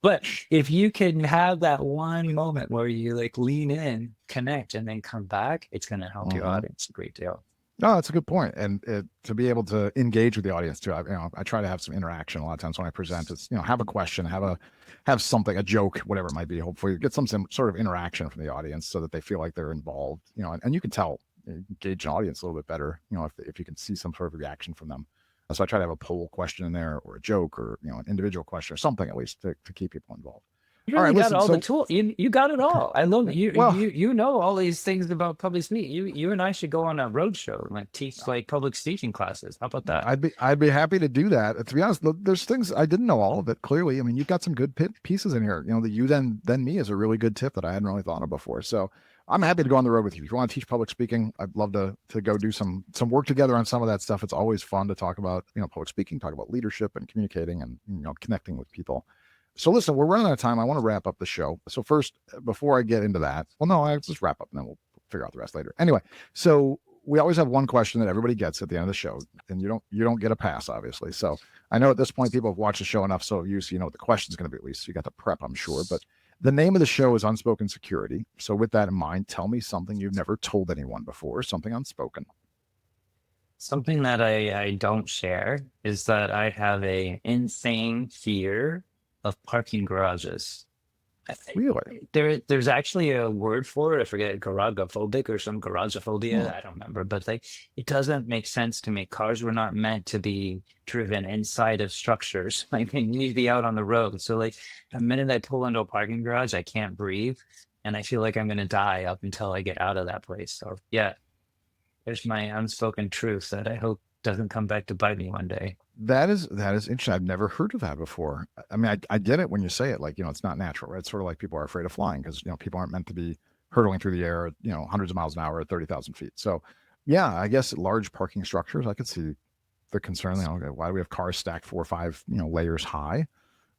But if you can have that one moment where you like lean in, connect, and then come back, it's going to help your Hmm. audience a great deal. No, that's a good point. And to be able to engage with the audience too, I try to have some interaction a lot of times when I present. It's, have a question, have something, a joke, whatever it might be. Hopefully, get some sort of interaction from the audience so that they feel like they're involved. And you can tell, engage an audience a little bit better. If you can see some sort of reaction from them. So I try to have a poll question in there, or a joke, or an individual question, or something at least to keep people involved. You All really right, got listen. all the So, tools. You got it all. I love you. well, You know all these things about public speaking. You and I should go on a road show, like teach like public speaking classes. How about that? I'd be happy to do that. To be honest, there's things I didn't know all of it. Clearly, I mean, you've got some good pieces in here. The you then me is a really good tip that I hadn't really thought of before. So I'm happy to go on the road with you. If you want to teach public speaking, I'd love to go do some work together on some of that stuff. It's always fun to talk about public speaking, talk about leadership and communicating and connecting with people. So listen, we're running out of time. I want to wrap up the show. So first, before I get into that, well, no, I just wrap up and then we'll figure out the rest later. Anyway, so we always have one question that everybody gets at the end of the show, and you don't get a pass, obviously. So I know at this point people have watched the show enough, so you know what the question's going to be at least. So you got the prep, I'm sure. But the name of the show is Unspoken Security. So with that in mind, tell me something you've never told anyone before, something unspoken. Something that I don't share is that I have a insane fear of parking garages. I think Really? there's actually a word for it. I forget, garagophobic or some Hmm. garagophobia. I don't remember, but like it doesn't make sense to me. Cars were not meant to be driven inside of structures. Like they need to be out on the road. So like the minute I pull into a parking garage, I can't breathe, and I feel like I'm gonna die up until I get out of that place. So yeah, there's my unspoken truth that I hope doesn't come back to bite me one day. That is interesting. I've never heard of that before. I mean, I get it when you say it, like, it's not natural, right? It's sort of like people are afraid of flying because, people aren't meant to be hurtling through the air, at, hundreds of miles an hour at 30,000 feet. So yeah, I guess large parking structures, I could see the concern, okay, why do we have cars stacked 4 or 5, layers high?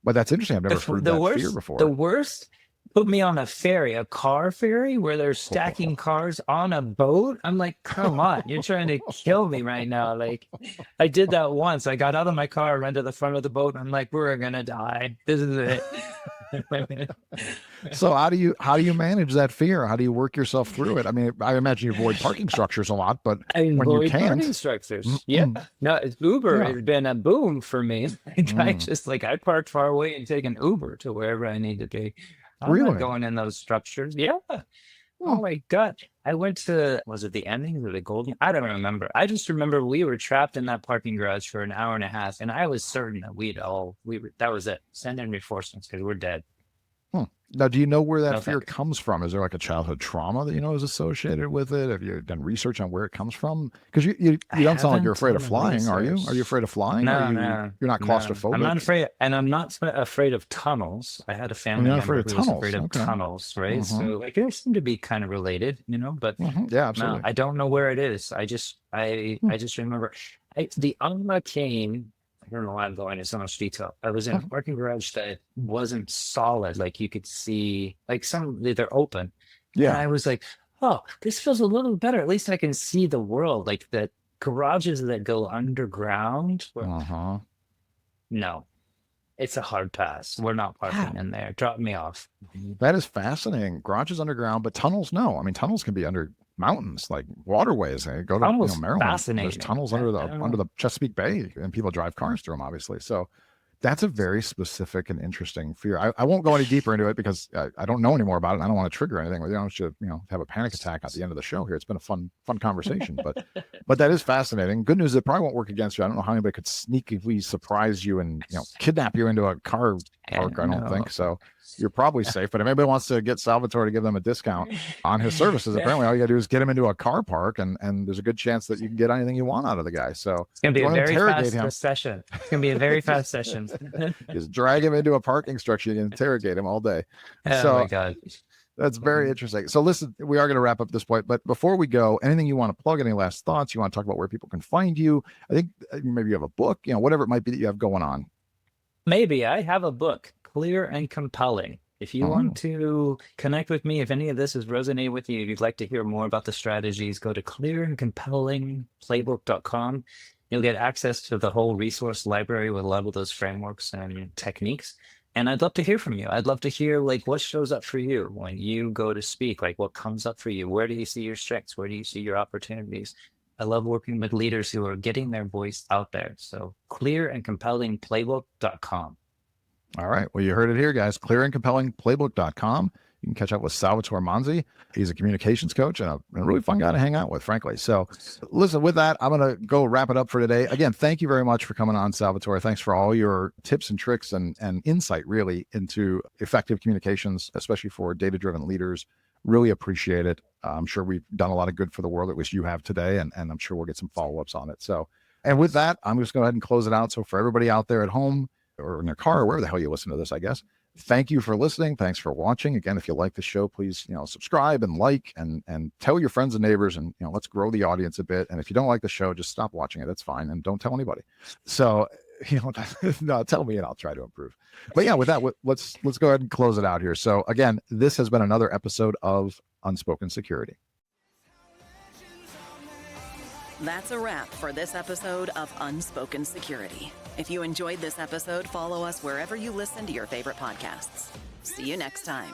But that's interesting. I've never heard The that fear worst, the before. worst, put me on a ferry, a car ferry where they're stacking cars on a boat. I'm like, come on, you're trying to kill me right now. Like, I did that once. I got out of my car, ran to the front of the boat. And I'm like, we're gonna die. This is it. So how do you manage that fear? How do you work yourself through it? I mean, I imagine you avoid parking structures a lot, but I when you avoid parking can't, structures. Yeah. No, Uber yeah. has been a boom for me. Like, I Mm. just like I parked far away and take an Uber to wherever I need to be. I'm not Really? going in those structures. Yeah. Oh Oh, my God. I went to, was it the ending or the golden? I don't remember. I just remember we were trapped in that parking garage for an hour and a half, and I was certain that that was it. Send in reinforcements because we're dead. hmm. Now, do you know where that No fear thanks. comes from? Is there like a childhood trauma that is associated with it? Have you done research on where it comes from? Because I you don't sound like you're haven't afraid of done flying, are you? Are you research. afraid of flying? Are No, you no, you're not no. I'm not claustrophobic? afraid, and I'm not afraid of tunnels. I had a And family you're not afraid member of who was afraid tunnels? of Okay. tunnels, right? Mm-hmm. So like they seem to be kind of related, but Yeah, no, absolutely. I don't know where it is. Hmm. I just remember the Alma came. I don't know why I'm going into so much detail. I was in a Hmm. parking garage that wasn't solid. Like you could see, like they're open, and Yeah. I was like, oh, this feels a little better. At least I can see the world. Like the garages that go underground. Uh-huh. No, it's a hard pass. We're not parking Wow. in there. Drop me off. That is fascinating. Garages underground, but tunnels, no. I mean, tunnels can be under mountains, like waterways. They go to Almost Maryland. There's fascinating. tunnels I don't under know. the Chesapeake Bay, and people drive cars through them, obviously. So that's a very specific and interesting fear. I won't go any deeper into it because I don't know any more about it. And I don't want to trigger anything. We don't should have a panic attack at the end of the show here. It's been a fun conversation, but that is fascinating. Good news, it probably won't work against you. I don't know how anybody could sneakily surprise you and kidnap you into a car Yeah, park. I don't no. think so. you're probably safe. But if anybody wants to get Salvatore to give them a discount on his services, apparently all you got to do is get him into a car park, and there's a good chance that you can get anything you want out of the guy. So It's going to if be you a want to very interrogate fast him, session. It's going to be a very fast session. just drag him into a parking structure and interrogate him all day. Oh So my God. that's very interesting. So listen, we are going to wrap up this point, but before we go, anything you want to plug, any last thoughts? You want to talk about where people can find you? I think maybe you have a book, whatever it might be that you have going on. Maybe I have a book, Clear and Compelling. If you Oh. want to connect with me, if any of this has resonated with you, if you'd like to hear more about the strategies, go to clearandcompellingplaybook.com. You'll get access to the whole resource library with a lot of those frameworks and techniques. And I'd love to hear from you. I'd love to hear what shows up for you when you go to speak, what comes up for you. Where do you see your strengths? Where do you see your opportunities? I love working with leaders who are getting their voice out there. So clearandcompellingplaybook.com. All right. Well, you heard it here, guys. Clearandcompellingplaybook.com. You can catch up with Salvatore Manzi. He's a communications coach and a really fun guy to hang out with, frankly. So listen, with that, I'm going to go wrap it up for today. Again, thank you very much for coming on, Salvatore. Thanks for all your tips and tricks and insight, really, into effective communications, especially for data-driven leaders. Really appreciate it. I'm sure we've done a lot of good for the world, at least you have today, and I'm sure we'll get some follow-ups on it. So, and with that, I'm just going to go ahead and close it out. So for everybody out there at home or in their car, or wherever the hell you listen to this, I guess, thank you for listening. Thanks for watching. Again, if you like the show, please, subscribe and like and tell your friends and neighbors, and, let's grow the audience a bit. And if you don't like the show, just stop watching it. That's fine. And don't tell anybody. So, no, tell me and I'll try to improve. But yeah, with that, let's go ahead and close it out here. So again, this has been another episode of Unspoken Security. That's a wrap for this episode of Unspoken Security. If you enjoyed this episode, follow us wherever you listen to your favorite podcasts. See you next time.